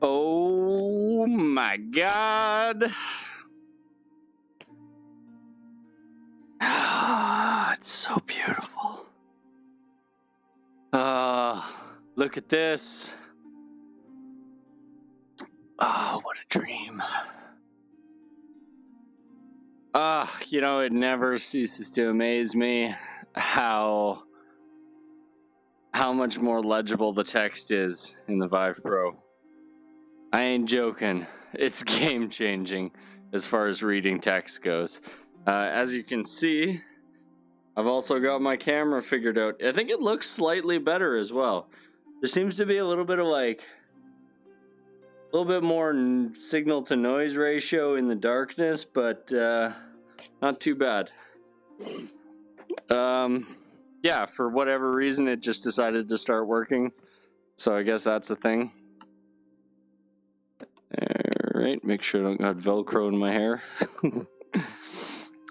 Oh my god. It's so beautiful. Look at this. Oh, what a dream. You know, it never ceases to amaze me how much more legible the text is in the Vive Pro. I ain't joking. It's game changing as far as reading text goes. As you can see, I've also got my camera figured out. I think it looks slightly better as well. There seems to be a little bit of like, a little bit more signal to noise ratio in the darkness, but not too bad. Yeah, for whatever reason, it just decided to start working. So I guess that's a thing. Alright, make sure I don't got Velcro in my hair.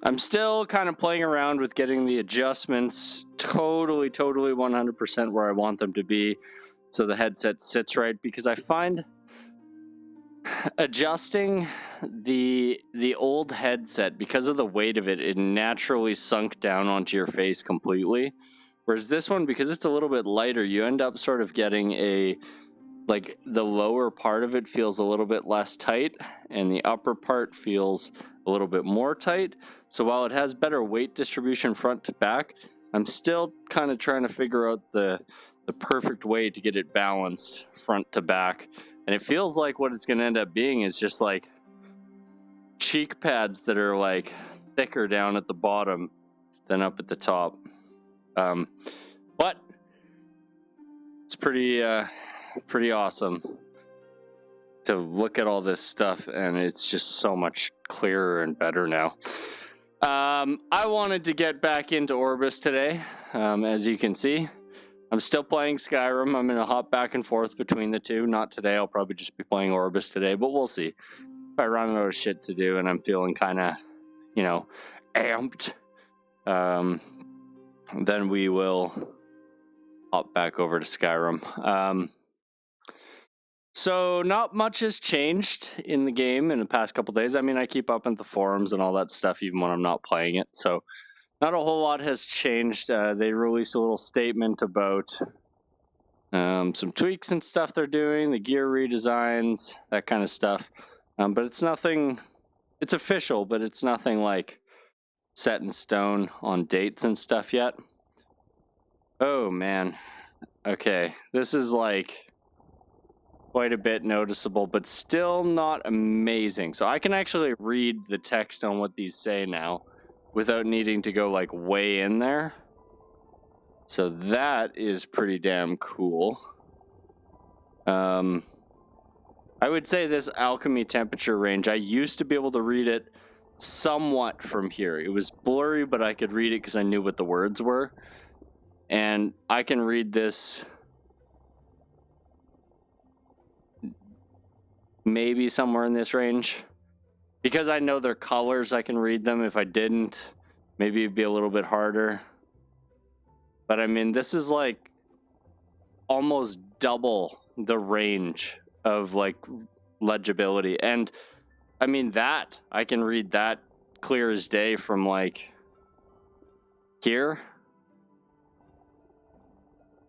I'm still kind of playing around with getting the adjustments totally 100% where I want them to be so the headset sits right, because I find adjusting the old headset, because of the weight of it, it naturally sunk down onto your face completely. Whereas this one, because it's a little bit lighter, you end up sort of getting like the lower part of it feels a little bit less tight and the upper part feels a little bit more tight. So while it has better weight distribution front to back, I'm still kind of trying to figure out the perfect way to get it balanced front to back. And it feels like what it's going to end up being is just like cheek pads that are like thicker down at the bottom than up at the top. But it's pretty awesome to look at all this stuff, and it's just so much clearer and better now. I wanted to get back into Orbus today. As you can see, I'm still playing Skyrim. I'm going to hop back and forth between the two. Not today. I'll probably just be playing Orbus today, but we'll see. If I run out of shit to do and I'm feeling kind of, you know, amped, then we will hop back over to Skyrim. So not much has changed in the game in the past couple days. I mean, I keep up on the forums and all that stuff even when I'm not playing it. So not a whole lot has changed. They released a little statement about some tweaks and stuff they're doing, the gear redesigns, that kind of stuff. But it's nothing, it's official, but it's nothing like set in stone on dates and stuff yet. Oh man. Okay, this is like quite a bit noticeable, but still not amazing. So I can actually read the text on what these say now without needing to go like way in there. So that is pretty damn cool. I would say this alchemy temperature range, I used to be able to read it somewhat from here. It was blurry, but I could read it because I knew what the words were. And I can read this maybe somewhere in this range. Because I know their colors, I can read them. If I didn't, maybe it'd be a little bit harder. But I mean, this is like almost double the range of like legibility. And I mean, that I can read that clear as day from like here.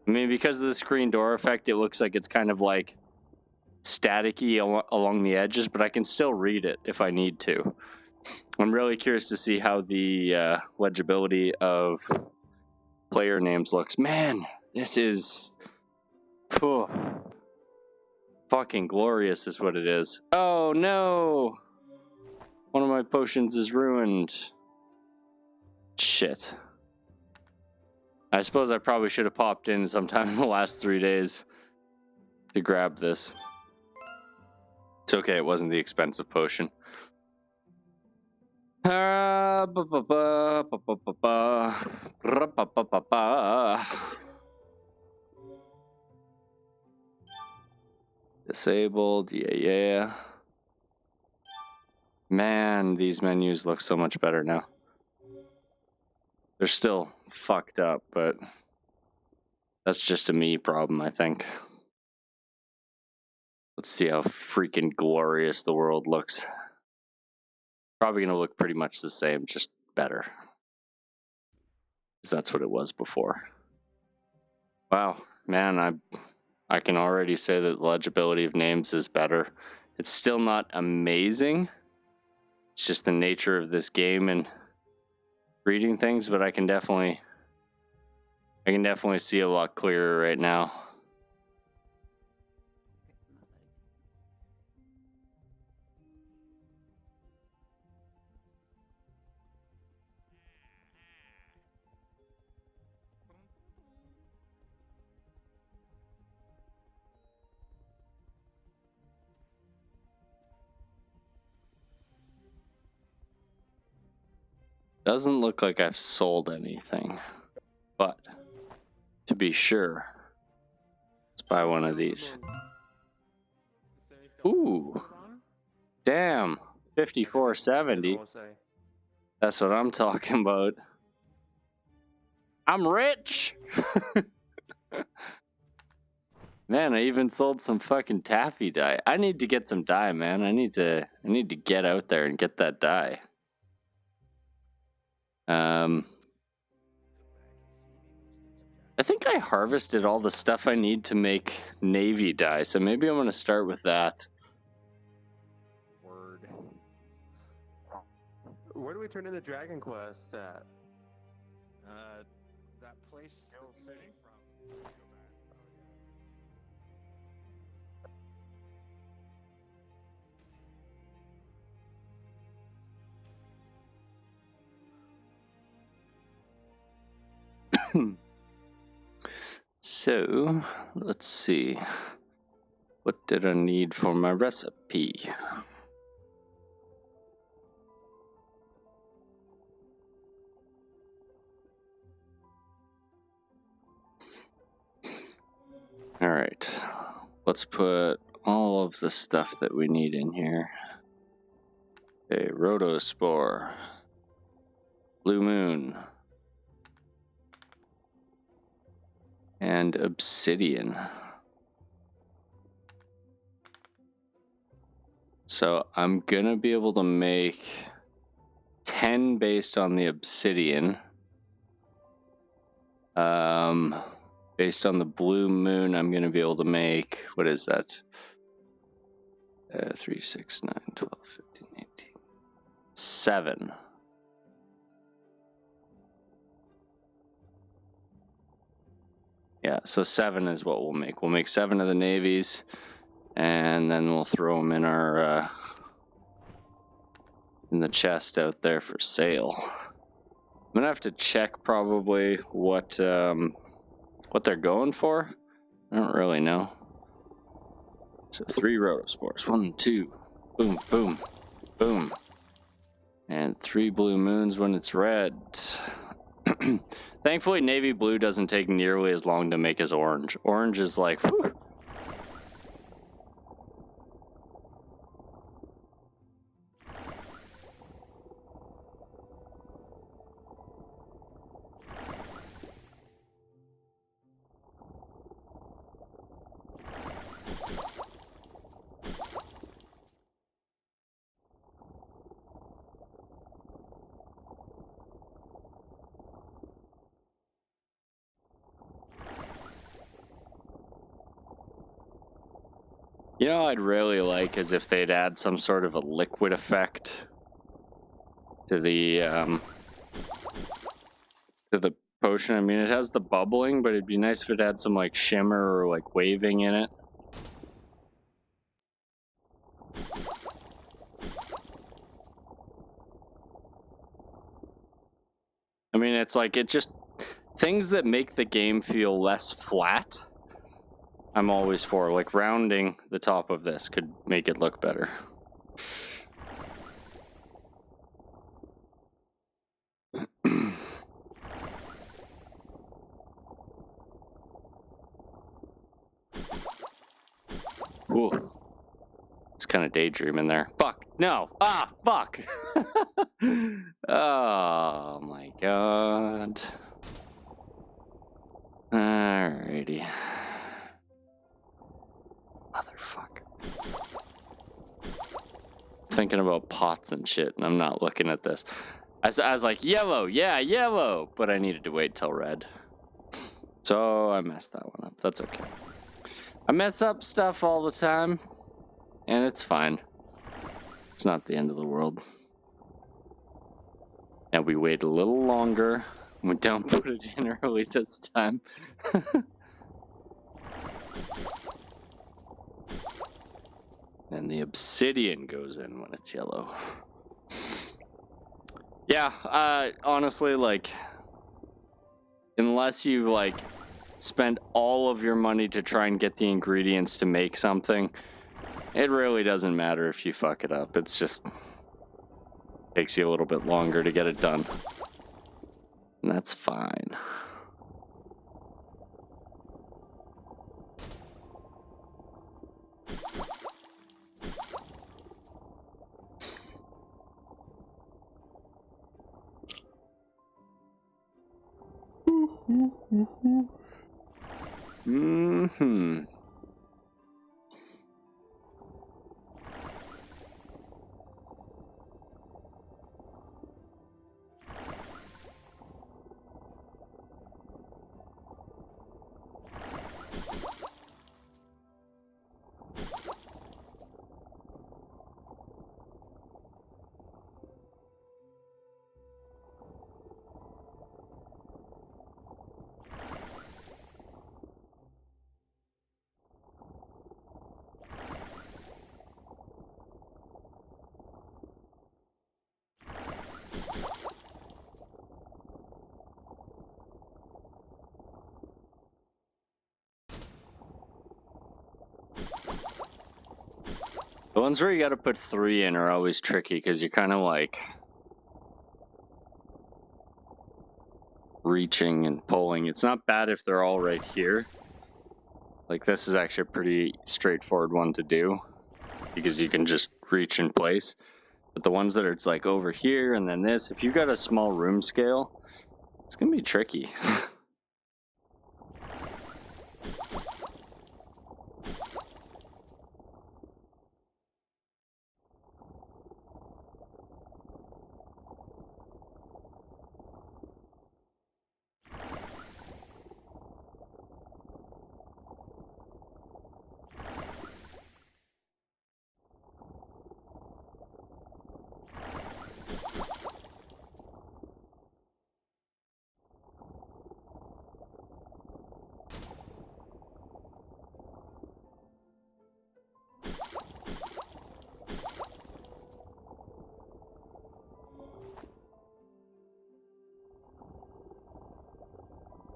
I mean, because of the screen door effect, it looks like it's kind of like staticky along the edges, but I can still read it if I need to. I'm really curious to see how the legibility of player names looks. Man, this is fucking glorious is what it is. Oh no! One of my potions is ruined. Shit. I suppose I probably should have popped in sometime in the last 3 days to grab this. It's okay, it wasn't the expensive potion. Disabled, yeah. Man, these menus look so much better now. They're still fucked up, but that's just a me problem, I think. Let's see how freaking glorious the world looks. Probably gonna look pretty much the same, just better. Because that's what it was before. Wow, man, I can already say that the legibility of names is better. It's still not amazing. It's just the nature of this game and reading things, but I can definitely see a lot clearer right now. Doesn't look like I've sold anything, but to be sure, let's buy one of these. Ooh, damn, 5470. That's what I'm talking about. I'm rich. Man, I even sold some fucking taffy dye. I need to get some dye, man. I need to get out there and get that dye. I think I harvested all the stuff I need to make navy dye, so maybe I'm gonna start with that. Word. Where do we turn in the Dragon Quest at? That place still sitting from. So, let's see. What did I need for my recipe? All right, let's put all of the stuff that we need in here. Okay, rotospore, blue moon, and obsidian. So I'm gonna be able to make 10 based on the obsidian. Based on the blue moon, I'm gonna be able to make, what is that? 3, 6, 9, 12, 15, 18, 7. Yeah, so 7 is what we'll make. We'll make 7 of the navies, and then we'll throw them in our in the chest out there for sale. I'm gonna have to check probably what they're going for. I don't really know. So 3 rotospores. 1, 2, boom, boom, boom, and 3 blue moons when it's red. Thankfully, navy blue doesn't take nearly as long to make as orange. Orange is like, whew. You know, I'd really like is if they'd add some sort of a liquid effect to the potion. I mean, it has the bubbling, but it'd be nice if it had some like shimmer or like waving in it. I mean, it's like things that make the game feel less flat. I'm always for, like rounding the top of this could make it look better. Ooh, it's kind of daydreaming there. Fuck, no, fuck. Oh my god. Alrighty. Motherfucker. thinking about pots and shit, and I'm not looking at this. I was like, yellow, yeah, yellow, but I needed to wait till red. So I messed that one up. That's okay. I mess up stuff all the time, and it's fine. It's not the end of the world. And we wait a little longer. We don't put it in early this time. And the obsidian goes in when it's yellow. Yeah, honestly, like, unless you, like, spend all of your money to try and get the ingredients to make something, it really doesn't matter if you fuck it up. It's just takes you a little bit longer to get it done. And that's fine. Mm-hmm. The ones where you gotta put 3 in are always tricky because you're kind of like reaching and pulling. It's not bad if they're all right here. Like, this is actually a pretty straightforward one to do because you can just reach in place. But the ones that are like over here and then this, if you've got a small room scale, it's gonna be tricky.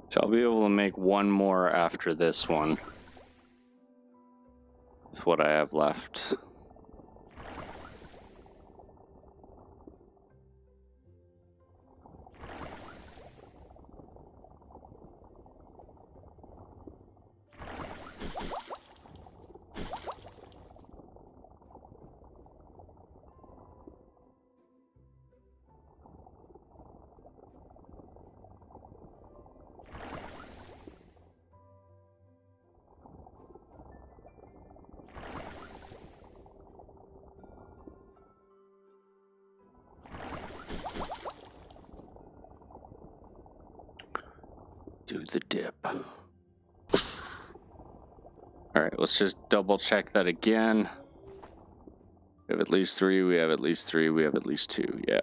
So I'll be able to make one more after this one. With what I have left. Do the dip. Alright, let's just double check that again. We have at least 3, we have at least 3, we have at least 2, yeah.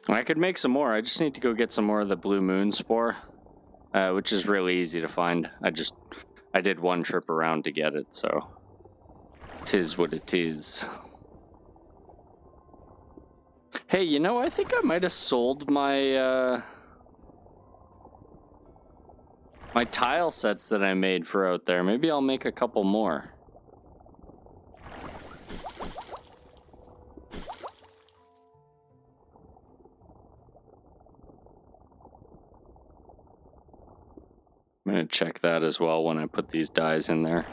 I could make some more, I just need to go get some more of the blue moon spore, which is really easy to find. I did one trip around to get it, so 'tis what it is. Hey, you know, I think I might have sold my my tile sets that I made for out there. Maybe I'll make a couple more. I'm gonna check that as well when I put these dyes in there.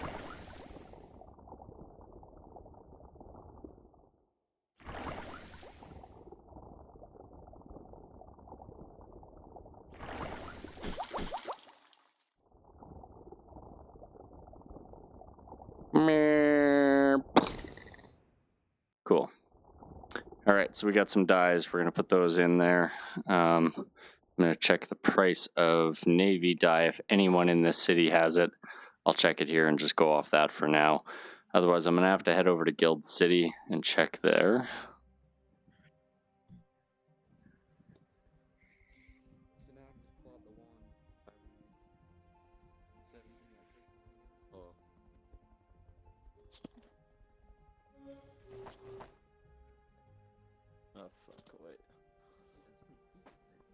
Cool. All right, so we got some dyes. We're going to put those in there. I'm going to check the price of Navy dye. If anyone in this city has it, I'll check it here and just go off that for now. Otherwise, I'm going to have to head over to Guild City and check there.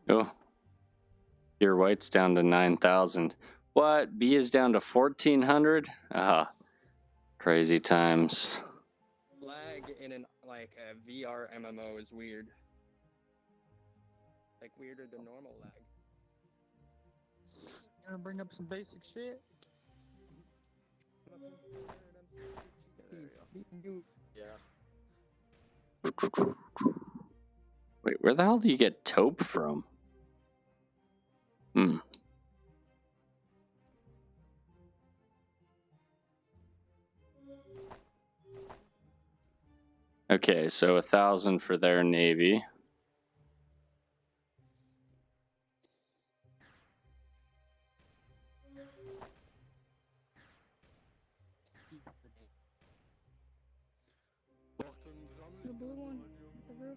Oh, your white's down to 9,000. What? B is down to 1,400? Ah, crazy times. Lag in an like a VR MMO is weird. Like weirder than normal lag. You wanna bring up some basic shit? Yeah. Wait, where the hell do you get taupe from? Hmm. Okay, so 1,000 for their Navy. The blue one, the roof.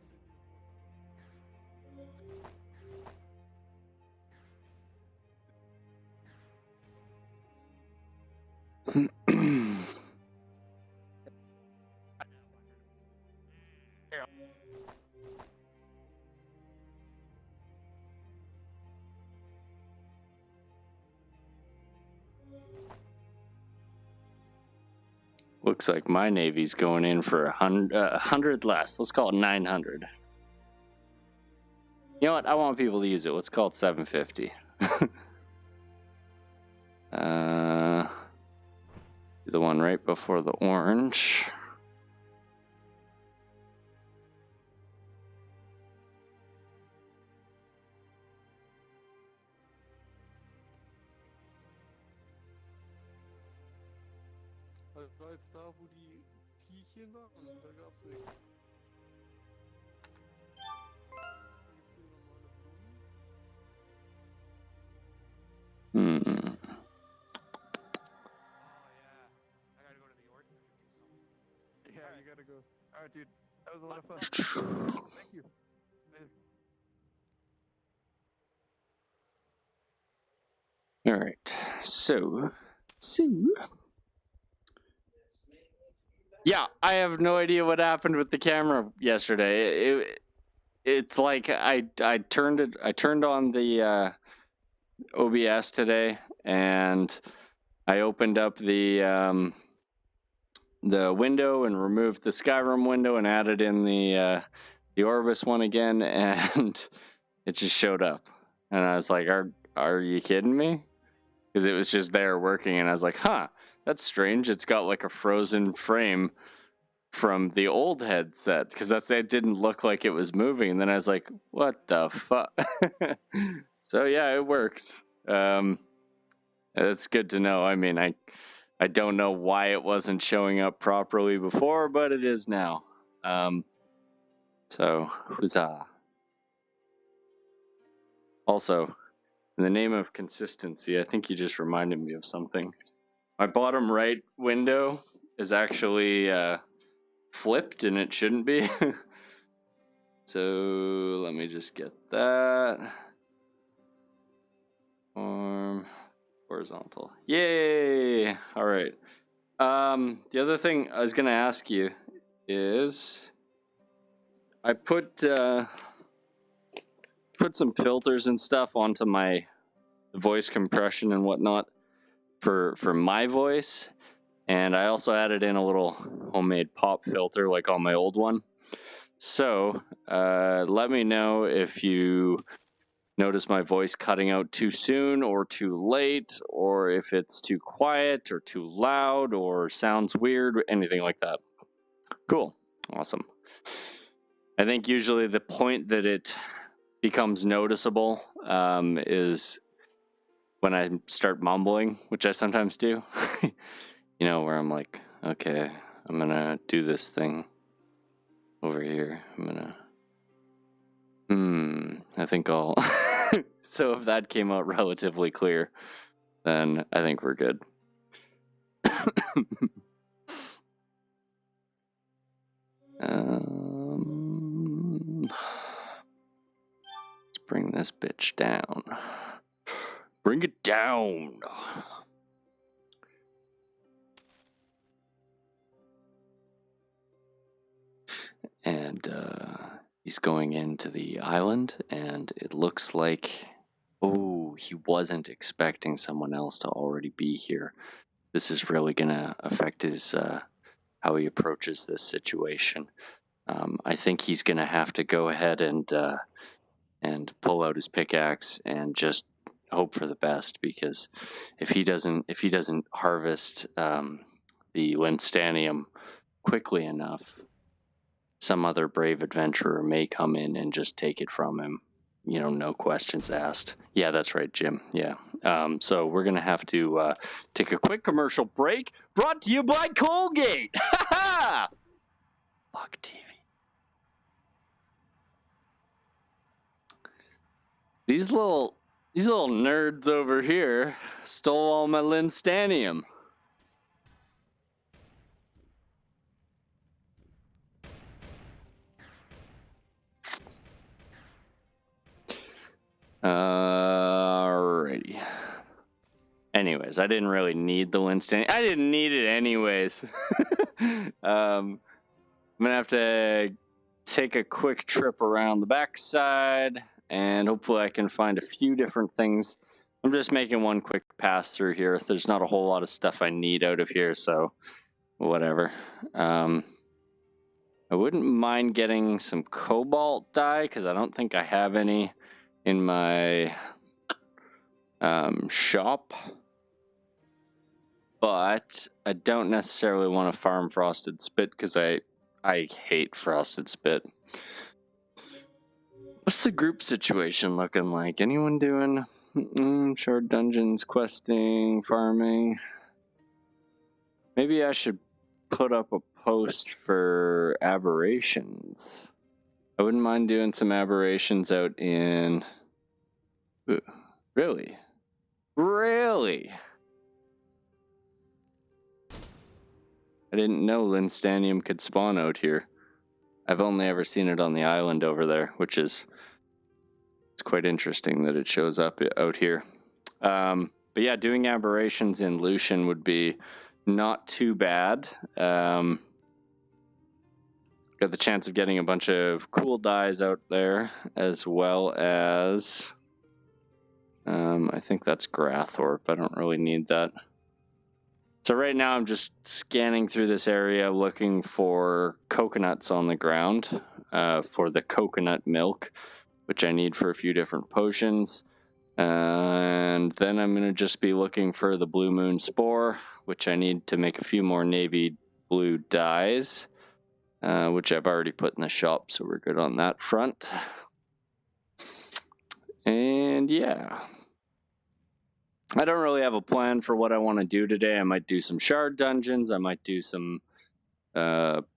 Looks like my Navy's going in for 100 less. Let's call it 900. You know what? I want people to use it. Let's call it 750. The one right before the orange. Das war jetzt da, wo die Tierchen waren und da gab's nichts. Hmm. Oh yeah. I gotta go to the orchard and do something. Yeah, you gotta go. Alright, dude. That was a lot of fun. Thank you. All right. So. Yeah, I have no idea what happened with the camera yesterday. It's like I turned on the OBS today, and I opened up the window and removed the Skyrim window and added in the Orbus one again, and it just showed up, and I was like, "Are you kidding me?" Because it was just there working, and I was like, "Huh, that's strange. It's got like a frozen frame from the old headset, because it didn't look like it was moving." And then I was like, "What the fuck?" So yeah, it works. That's good to know. I mean, I don't know why it wasn't showing up properly before, but it is now. So huzzah! Also, in the name of consistency, I think you just reminded me of something. My bottom right window is actually flipped, and it shouldn't be. So let me just get that. Form horizontal. Yay! All right. The other thing I was gonna ask you is, I put some filters and stuff onto my voice compression and whatnot for my voice, and I also added in a little homemade pop filter like on my old one. So let me know if you notice my voice cutting out too soon or too late, or if it's too quiet or too loud or sounds weird, anything like that. Cool. Awesome. I think usually the point that it becomes noticeable is when I start mumbling, which I sometimes do. You know, where I'm like, okay, I'm gonna do this thing. over here. I'm gonna. I think I'll. So if that came out relatively clear, then I think we're good. Let's bring this bitch down. Bring it down. And he's going into the island, and it looks like, oh, he wasn't expecting someone else to already be here. This is really gonna affect his how he approaches this situation. I think he's gonna have to go ahead and pull out his pickaxe and just hope for the best, because if he doesn't harvest the Linstanium quickly enough, some other brave adventurer may come in and just take it from him. You know, no questions asked. Yeah, that's right, Jim. Yeah. So we're going to have to take a quick commercial break, brought to you by Colgate. Ha ha! Fuck TV. These little nerds over here stole all my Linstanium. Alrighty. Anyways, I didn't really need the Linstanium. I didn't need it anyways. I'm gonna have to take a quick trip around the backside, and hopefully I can find a few different things. I'm just making one quick pass through here. There's not a whole lot of stuff I need out of here, so whatever. I wouldn't mind getting some cobalt dye, because I don't think I have any in my shop. But I don't necessarily want to farm frosted spit, because I hate frosted spit. What's the group situation looking like? Anyone doing shard dungeons, questing, farming? Maybe I should put up a post for aberrations. I wouldn't mind doing some aberrations out in... Ooh, really? Really? I didn't know Linstanium could spawn out here. I've only ever seen it on the island over there, which is it's quite interesting that it shows up out here. But yeah, doing aberrations in Lucian would be not too bad. Got the chance of getting a bunch of cool dyes out there, as well as I think that's Grathorp. I don't really need that. So right now I'm just scanning through this area looking for coconuts on the ground for the coconut milk, which I need for a few different potions. And then I'm going to just be looking for the Blue Moon Spore, which I need to make a few more navy blue dyes, which I've already put in the shop, so we're good on that front. And yeah. I don't really have a plan for what I want to do today. I might do some shard dungeons. I might do some aberrations.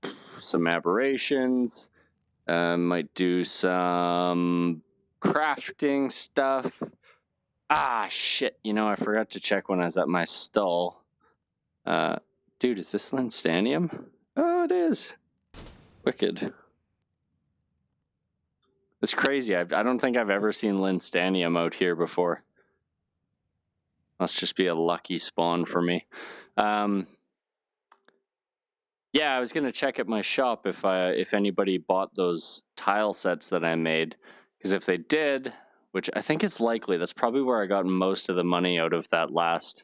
Might do some crafting stuff. Ah, shit. You know, I forgot to check when I was at my stall. Dude, is this Linstanium? Oh, it is. Wicked. It's crazy. I don't think I've ever seen Linstanium out here before. Must just be a lucky spawn for me. Yeah, I was gonna check at my shop if anybody bought those tile sets that I made, because if they did, which I think it's likely, that's probably where I got most of the money out of that last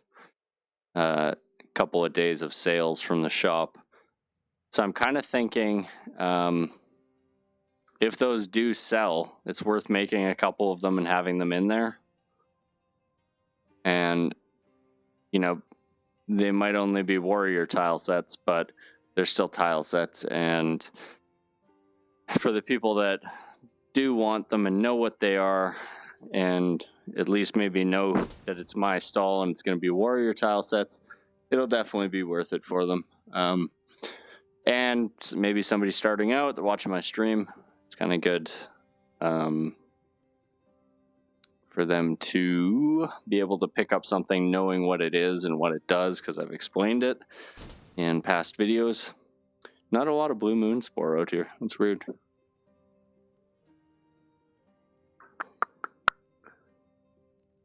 couple of days of sales from the shop. So I'm kind of thinking, if those do sell, it's worth making a couple of them and having them in there. And, you know, they might only be warrior tile sets, but they're still tile sets. And for the people that do want them and know what they are, and at least maybe know that it's my stall and it's going to be warrior tile sets, it'll definitely be worth it for them. And maybe somebody starting out, they're watching my stream. It's kind of good for them to be able to pick up something knowing what it is and what it does, because I've explained it in past videos. Not a lot of blue moon spore out here. That's weird.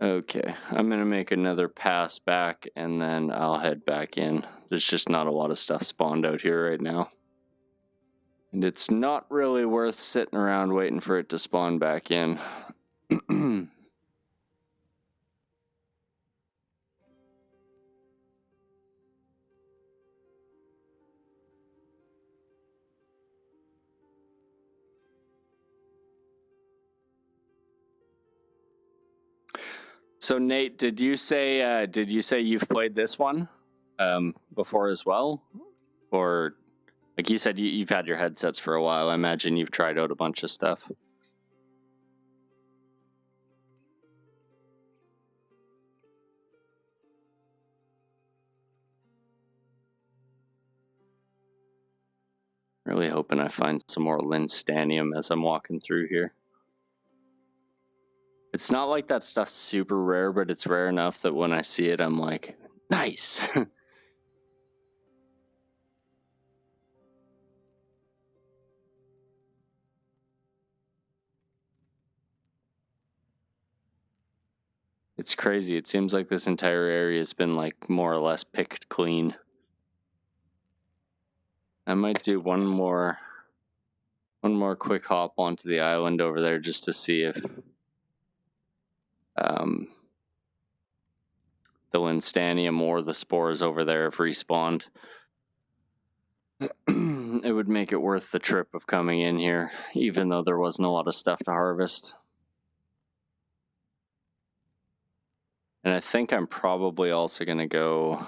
Okay, I'm gonna make another pass back and then I'll head back in. There's just not a lot of stuff spawned out here right now. And it's not really worth sitting around waiting for it to spawn back in. So Nate, did you say you've played this one before as well? Or like you said, you've had your headsets for a while. I imagine you've tried out a bunch of stuff. Really hoping I find some more Linstanium as I'm walking through here. It's not like that stuff's super rare, but it's rare enough that when I see it, I'm like, nice. It's crazy. It seems like this entire area has been like more or less picked clean. I might do one more quick hop onto the island over there just to see if the Linstanium or the spores over there have respawned. It would make it worth the trip of coming in here, even though there wasn't a lot of stuff to harvest. And I think I'm probably also going to go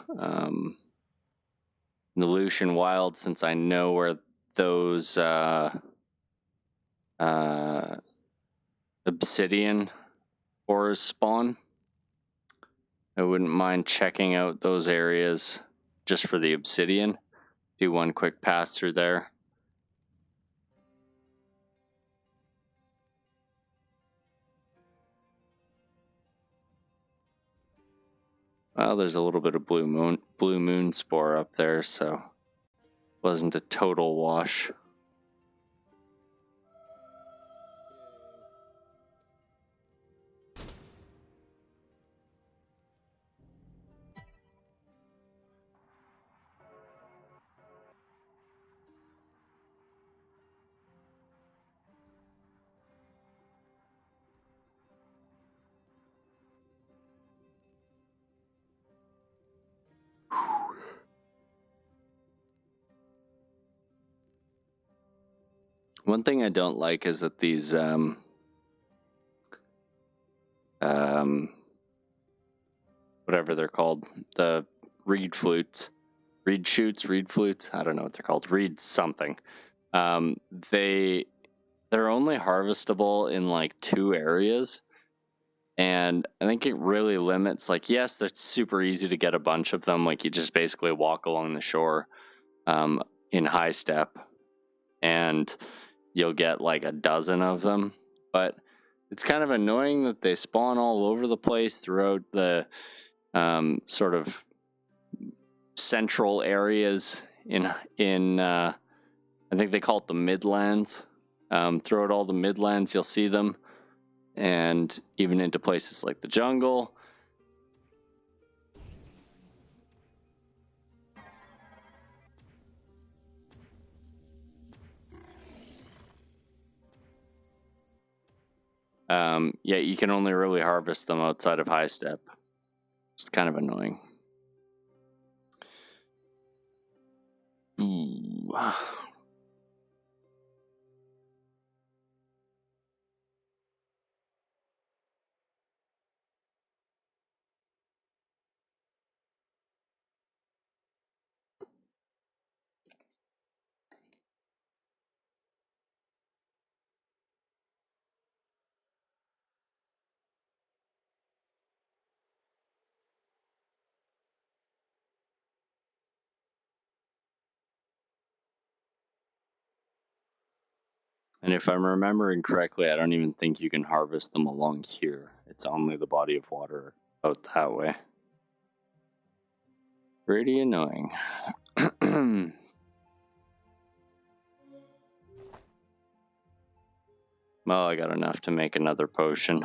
the Lucian Wild, since I know where those obsidian ores spawn. I wouldn't mind checking out those areas just for the obsidian. Do one quick pass through there. Well, there's a little bit of blue moon spore up there, so wasn't a total wash. One thing I don't like is that these whatever they're called, the reed shoots, I don't know what they're called, reed something. They're only harvestable in like 2 areas, and I think it really limits, like, yes, they're super easy to get a bunch of them, like you just basically walk along the shore in high step and you'll get like a dozen of them, but it's kind of annoying that they spawn all over the place throughout the sort of central areas in I think they call it the Midlands. Throughout all the Midlands, you'll see them, and even into places like the jungle. Yeah, you can only really harvest them outside of high step. It's kind of annoying. Ooh. And if I'm remembering correctly, I don't even think you can harvest them along here. It's only the body of water out that way. Pretty annoying. Well, I got enough to make another potion.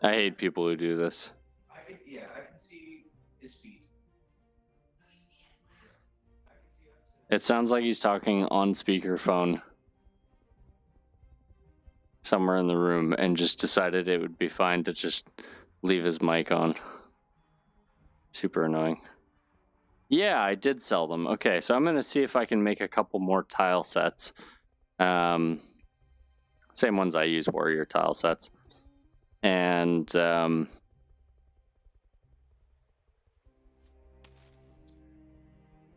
I hate people who do this. Yeah, I can see his feet. It sounds like he's talking on speakerphone somewhere in the room and just decided it would be fine to just leave his mic on. Super annoying. Yeah, I did sell them. Okay, so I'm going to see if I can make a couple more tile sets. Same ones I use, warrior tile sets. And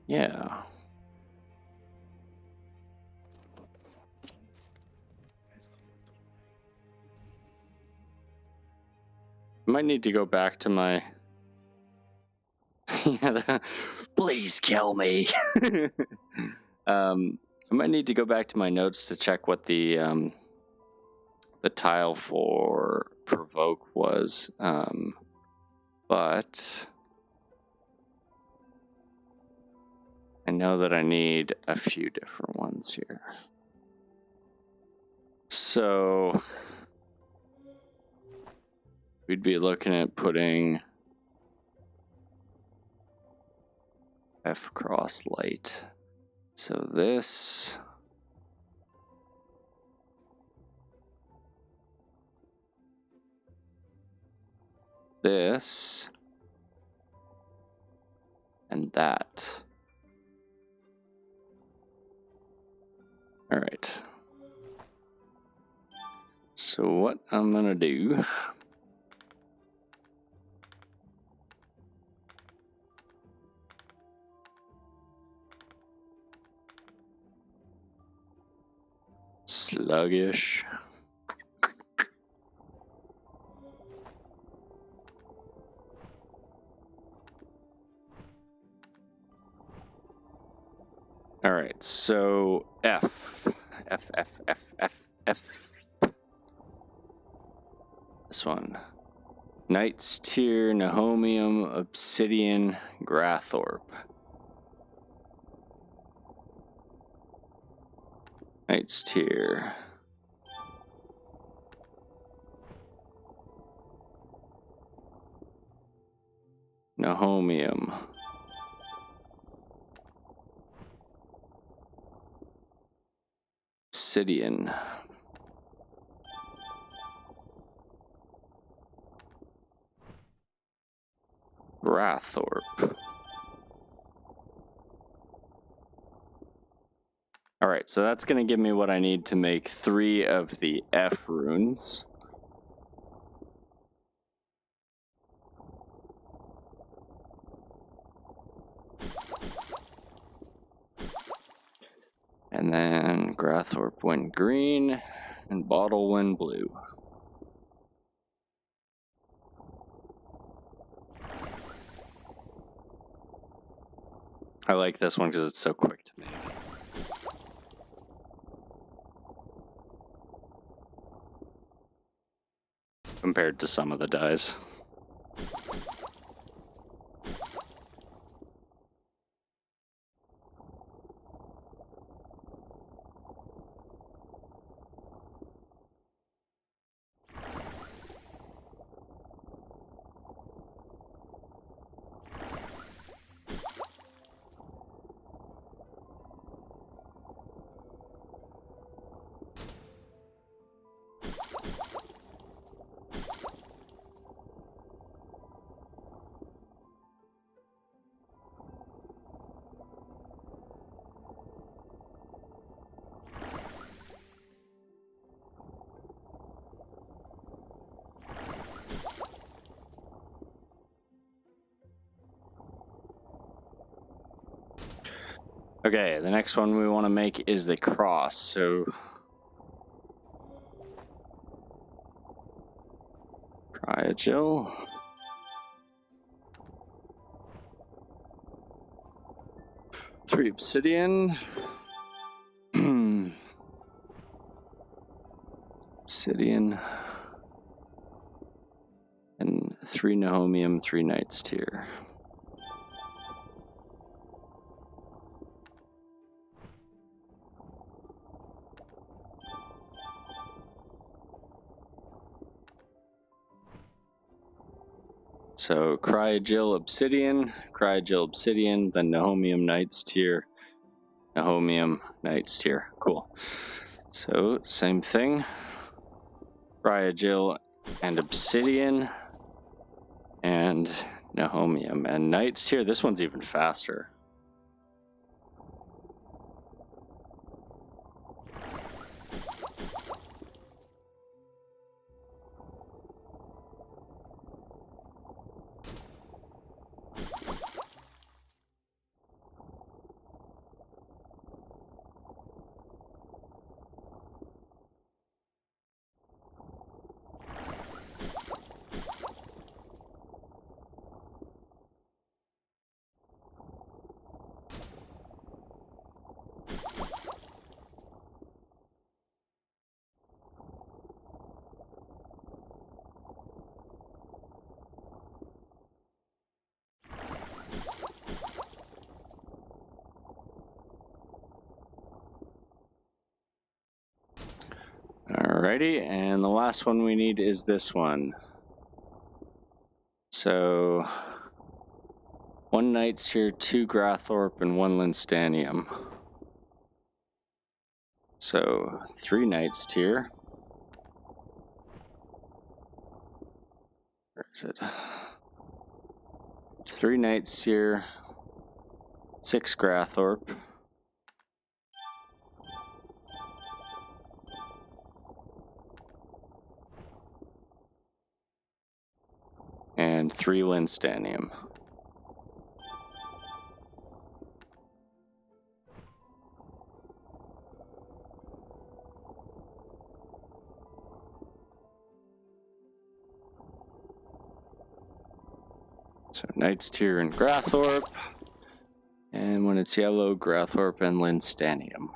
yeah. I might need to go back to my... Please kill me. I might need to go back to my notes to check what the tile for provoke was. But I know that I need a few different ones here. So we'd be looking at putting F cross light. So this, and that. All right. So what I'm gonna do, sluggish. All right, so F. This one. Knight's Tear, Nahomium, Obsidian, Grathorp. Knight's Tear. Nahomium. Obsidian. Grathorp. All right, so that's going to give me what I need to make 3 of the F runes. And then Grathorp went green and Bottle went blue. I like this one because it's so quick to make. Compared to some of the dyes. Okay, the next one we want to make is the cross. So Cryogel. Three obsidian. Obsidian. And 3 Nahomium, 3 Knight's Tear. So Cryogel Obsidian, then Nahomium Knight's Tear, Nahomium Knight's Tear. Cool. So same thing. Cryogel and Obsidian and Nahomium and Knight's Tear. This one's even faster. Alrighty, and the last one we need is this one. So 1 Knight's Tear, 2 Grathorp, and 1 Linstanium. So 3 Knight's Tear. Where is it? 3 Knight's Tear, 6 Grathorp. And 3 Linstanium. So Knight's Tear and Grathorp. And when it's yellow, Grathorp and Linstanium.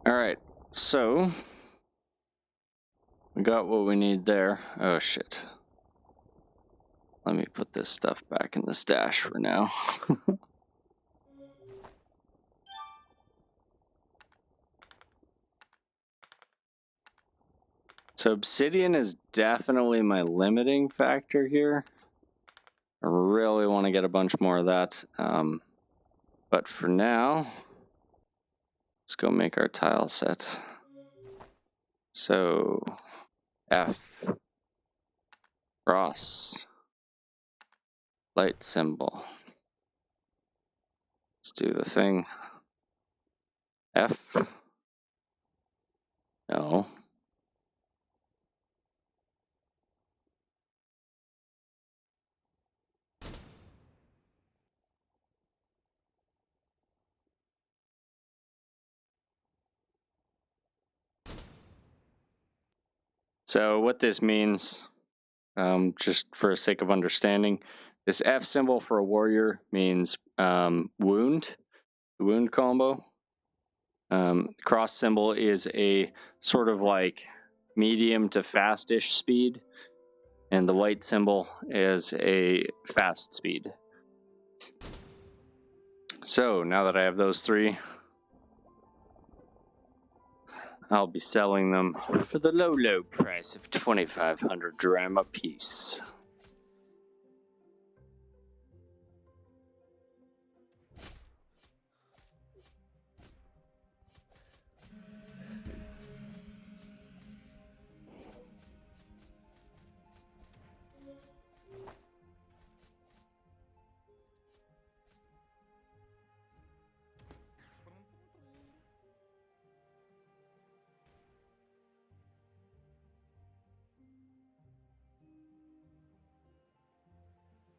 Alright, so we got what we need there. Oh shit. Let me put this stuff back in the stash for now. So obsidian is definitely my limiting factor here. I really want to get a bunch more of that. But for now, let's go make our tile set. So F, cross, light symbol. Let's do the thing. F, no. So what this means, just for the sake of understanding, this F symbol for a warrior means wound, the wound combo. Cross symbol is a sort of like medium to fast-ish speed, and the white symbol is a fast speed. So now that I have those three, I'll be selling them for the low, low price of 2,500 dram a piece.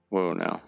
Whoa, now.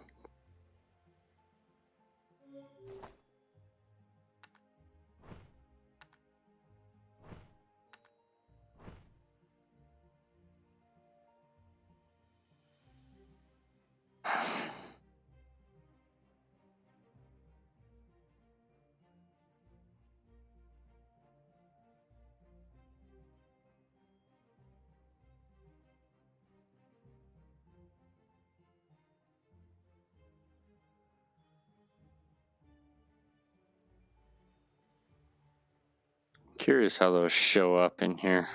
Curious how those show up in here.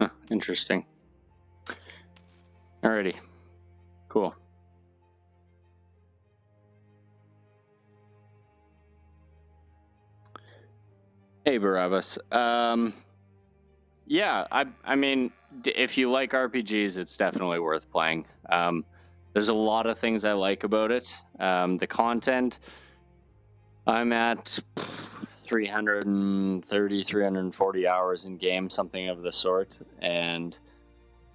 Huh, interesting. Alrighty, cool. Hey, Barabbas. Yeah, I mean, if you like RPGs, it's definitely worth playing. There's a lot of things I like about it. The content, I'm at 330, 340 hours in game, something of the sort, and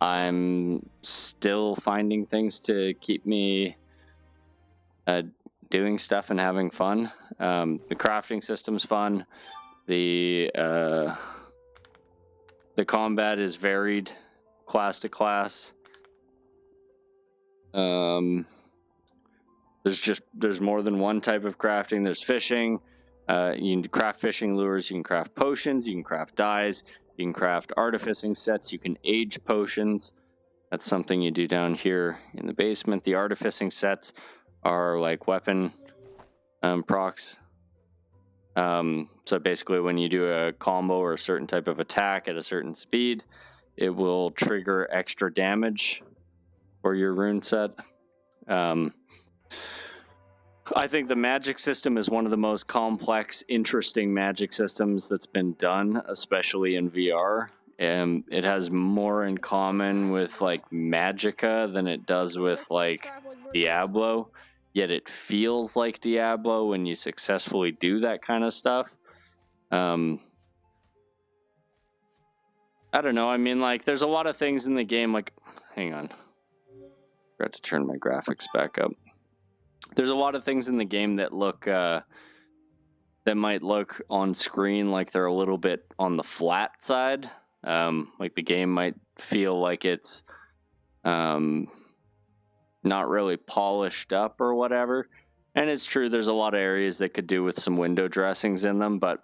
I'm still finding things to keep me doing stuff and having fun. The crafting system's fun. The combat is varied, class to class. There's more than one type of crafting. There's fishing. You can craft fishing lures. You can craft potions. You can craft dyes. You can craft artificing sets. You can age potions. That's something you do down here in the basement. The artificing sets are like weapon procs. So basically when you do a combo or a certain type of attack at a certain speed, it will trigger extra damage for your rune set. I think the magic system is one of the most complex, interesting magic systems that's been done, especially in VR. And it has more in common with like Magicka than it does with like Diablo, yet it feels like Diablo when you successfully do that kind of stuff. I don't know. I mean, like, there's a lot of things in the game. Like, hang on, forgot to turn my graphics back up. There's a lot of things in the game that look that might look on screen like they're a little bit on the flat side. Like the game might feel like it's not really polished up or whatever. And it's true, there's a lot of areas that could do with some window dressings in them. But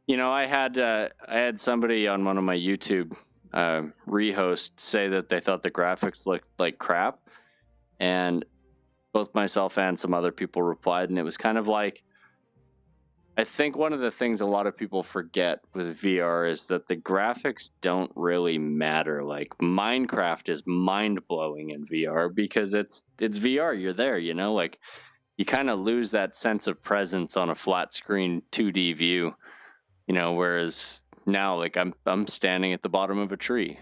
you know, I had somebody on one of my YouTube rehosts say that they thought the graphics looked like crap, and both myself and some other people replied, and it was kind of like, I think one of the things a lot of people forget with VR is that the graphics don't really matter. Like Minecraft is mind-blowing in VR because it's VR, you're there, you know, like you kind of lose that sense of presence on a flat screen 2D view, you know, whereas now like I'm standing at the bottom of a tree.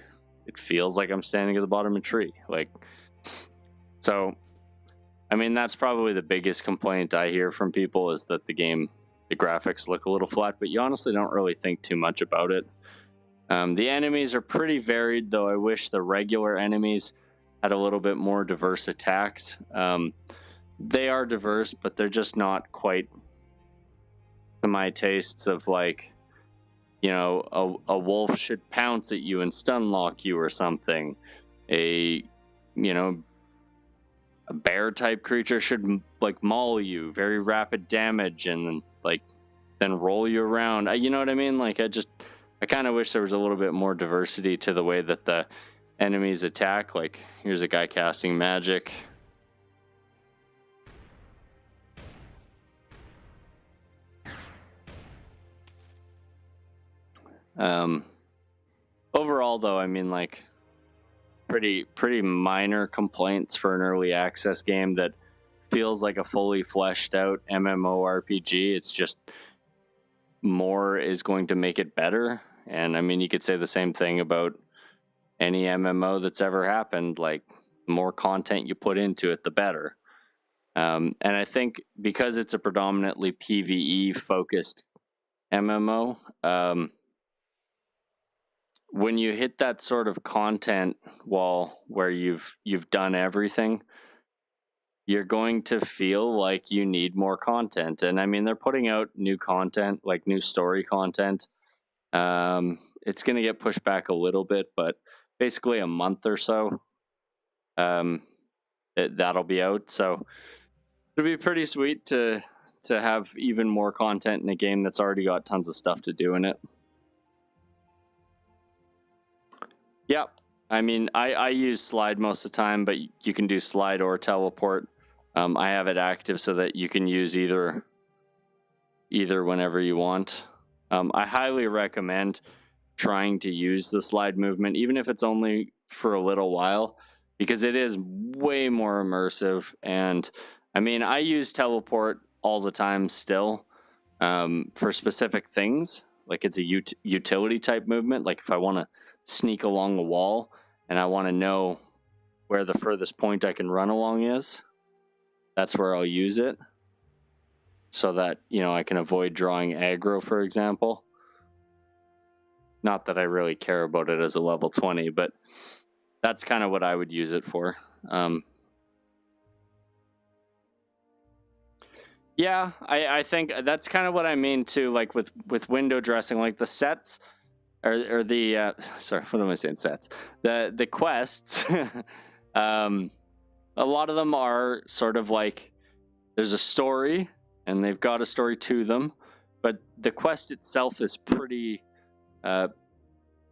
It feels like I'm standing at the bottom of a tree. Like, so I mean, that's probably the biggest complaint I hear from people is that the graphics look a little flat, but you honestly don't really think too much about it. The enemies are pretty varied, though I wish the regular enemies had a little bit more diverse attacks. they are diverse, but they're just not quite to my tastes of like, you know, a wolf should pounce at you and stun lock you or something. You know, a bear type creature should like maul you, very rapid damage, and like then roll you around. You know what I mean? Like I kind of wish there was a little bit more diversity to the way that the enemies attack. Like here's a guy casting magic. Overall, though, I mean, like, pretty minor complaints for an early access game that feels like a fully fleshed out MMORPG. It's just more is going to make it better. And I mean, you could say the same thing about any MMO that's ever happened. Like, the more content you put into it, the better. And I think because it's a predominantly PvE focused MMO, when you hit that sort of content wall where you've done everything, you're going to feel like you need more content. And I mean, they're putting out new content, like new story content. It's going to get pushed back a little bit, but basically a month or so, that'll be out. So it'll be pretty sweet to have even more content in a game that's already got tons of stuff to do in it. Yeah, I mean, I use slide most of the time, but you can do slide or teleport. I have it active so that you can use either whenever you want. I highly recommend trying to use the slide movement, even if it's only for a little while, because it is way more immersive. And I mean, I use teleport all the time still for specific things. Like it's a utility type movement. Like if I want to sneak along a wall and I want to know where the furthest point I can run along is, that's where I'll use it. So that, you know, I can avoid drawing aggro, for example. Not that I really care about it as a level 20, but that's kind of what I would use it for. Yeah, I think that's kind of what I mean too, like with window dressing, like the sets or the sorry, what am I saying? Sets. The quests. A lot of them are sort of like there's a story and they've got a story to them, but the quest itself is pretty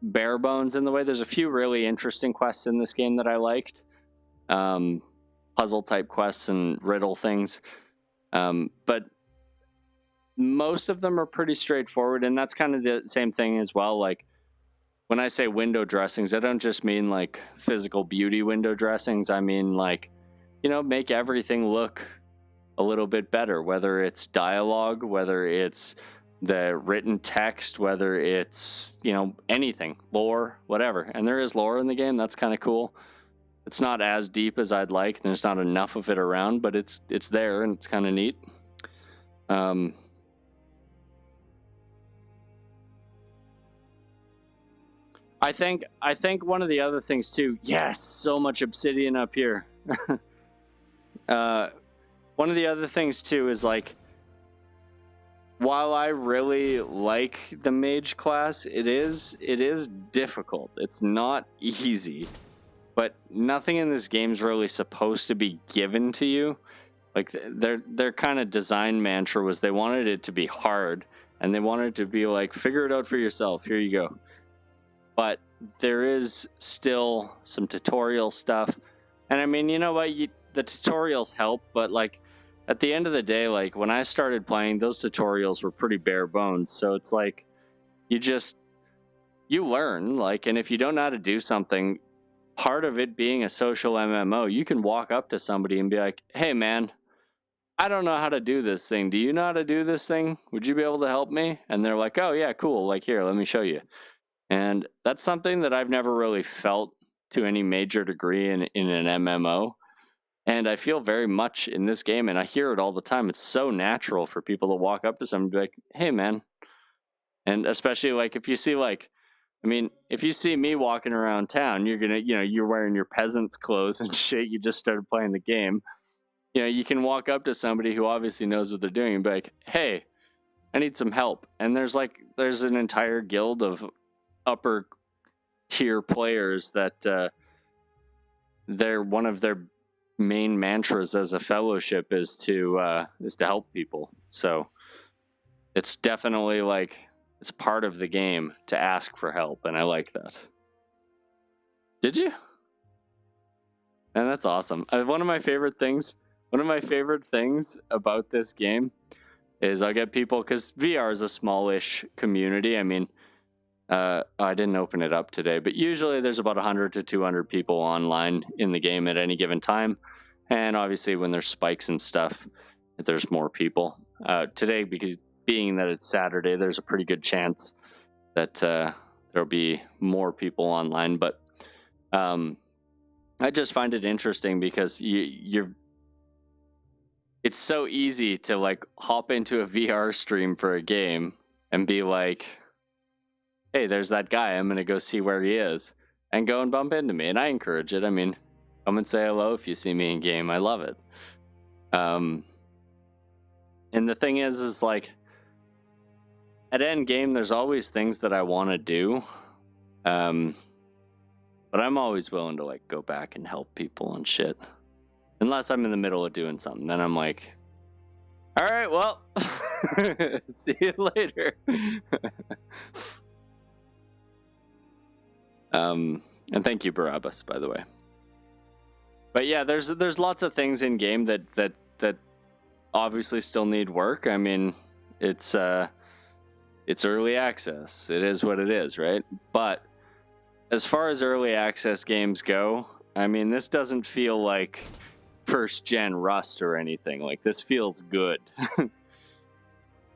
bare bones in the way. There's a few really interesting quests in this game that I liked, puzzle type quests and riddle things. But most of them are pretty straightforward, and that's kind of the same thing as well. Like when I say window dressings, I don't just mean like physical beauty window dressings. I mean like, you know, make everything look a little bit better, whether it's dialogue, whether it's the written text, whether it's, you know, anything, lore, whatever. And there is lore in the game. That's kind of cool. It's not as deep as I'd like. There's not enough of it around, but it's there and it's kind of neat. I think one of the other things too. Yes, so much obsidian up here. One of the other things too is like, while I really like the mage class, it is difficult. It's not easy. But nothing in this game is really supposed to be given to you. Like their kind of design mantra was they wanted it to be hard, and they wanted it to be like, figure it out for yourself. Here you go. But there is still some tutorial stuff, and I mean, you know what? The tutorials help, but like at the end of the day, like when I started playing, those tutorials were pretty bare bones. So it's like you learn, like, and if you don't know how to do something, part of it being a social MMO, you can walk up to somebody and be like, hey man, I don't know how to do this thing. Do you know how to do this thing? Would you be able to help me? And they're like, oh yeah, cool. Like, here, let me show you. And that's something that I've never really felt to any major degree in an MMO. And I feel very much in this game, and I hear it all the time. It's so natural for people to walk up to somebody and be like, hey man. And especially like if you see like, I mean, if you see me walking around town, you're gonna, you know, you're wearing your peasant's clothes and shit. You just started playing the game. you know, you can walk up to somebody who obviously knows what they're doing and be like, hey, I need some help. And there's an entire guild of upper tier players that they're one of their main mantras as a fellowship is to help people. So it's definitely like it's part of the game to ask for help, and I like that. Did you? And that's awesome. One of my favorite things about this game is I'll get people, because VR is a smallish community. I mean, I didn't open it up today, but usually there's about 100 to 200 people online in the game at any given time. And obviously when there's spikes and stuff, there's more people. Today, because being that it's Saturday, there's a pretty good chance that there'll be more people online. But I just find it interesting because it's so easy to like hop into a VR stream for a game and be like, hey, there's that guy. I'm going to go see where he is and go and bump into me. And I encourage it. I mean, come and say hello if you see me in game. I love it. And the thing is like at end game, there's always things that I want to do. But I'm always willing to like go back and help people and shit. Unless I'm in the middle of doing something, then I'm like, all right, well, see you later. And thank you, Barabbas, by the way. But yeah, there's lots of things in game that obviously still need work. I mean, it's early access. It is what it is, right? But as far as early access games go, I mean, this doesn't feel like first gen Rust or anything. Like this feels good.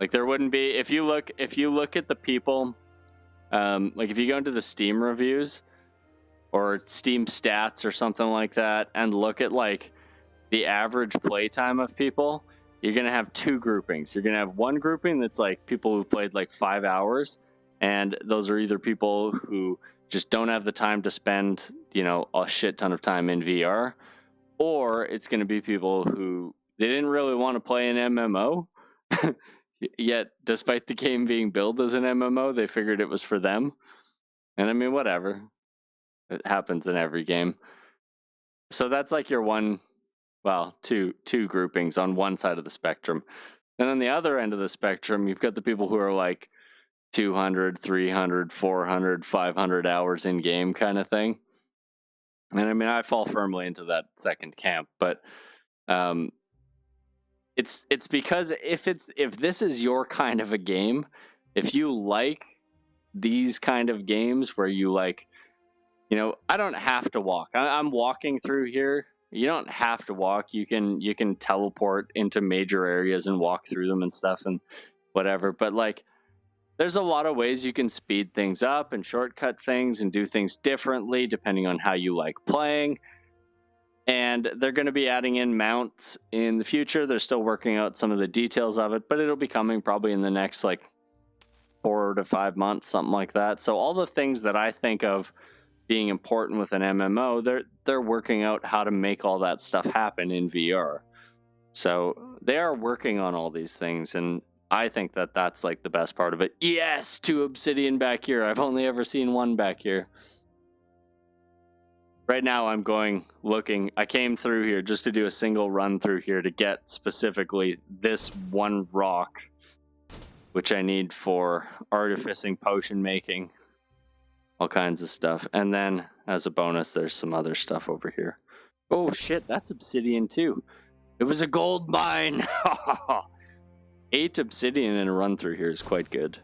Like there wouldn't be, if you look at the people, like if you go into the Steam reviews or Steam stats or something like that and look at like the average playtime of people, you're going to have two groupings. You're going to have one grouping that's like people who played like 5 hours, and those are either people who just don't have the time to spend, you know, a shit ton of time in VR, or it's going to be people who they didn't really want to play an MMO, yet despite the game being billed as an MMO, they figured it was for them. And I mean, whatever. It happens in every game. So that's like your two groupings on one side of the spectrum. And on the other end of the spectrum, you've got the people who are like 200, 300, 400, 500 hours in game kind of thing. And I mean, I fall firmly into that second camp, but it's because if this is your kind of a game, if you like these kind of games where you like, you know, I don't have to walk. I'm walking through here. You don't have to walk. You can teleport into major areas and walk through them and stuff and whatever. But like, there's a lot of ways you can speed things up and shortcut things and do things differently depending on how you like playing. And they're going to be adding in mounts in the future. They're still working out some of the details of it, but it'll be coming probably in the next like 4 to 5 months, something like that. So all the things that I think of being important with an MMO, they're working out how to make all that stuff happen in VR. So they are working on all these things, and I think that that's like the best part of it. Yes, 2 obsidian back here. I've only ever seen 1 back here. Right now I'm looking. I came through here just to do a single run through here to get specifically this 1 rock, which I need for artificing, potion making, all kinds of stuff. And then as a bonus, there's some other stuff over here. Oh shit, that's obsidian too. It was a gold mine. 8 obsidian in a run through here is quite good.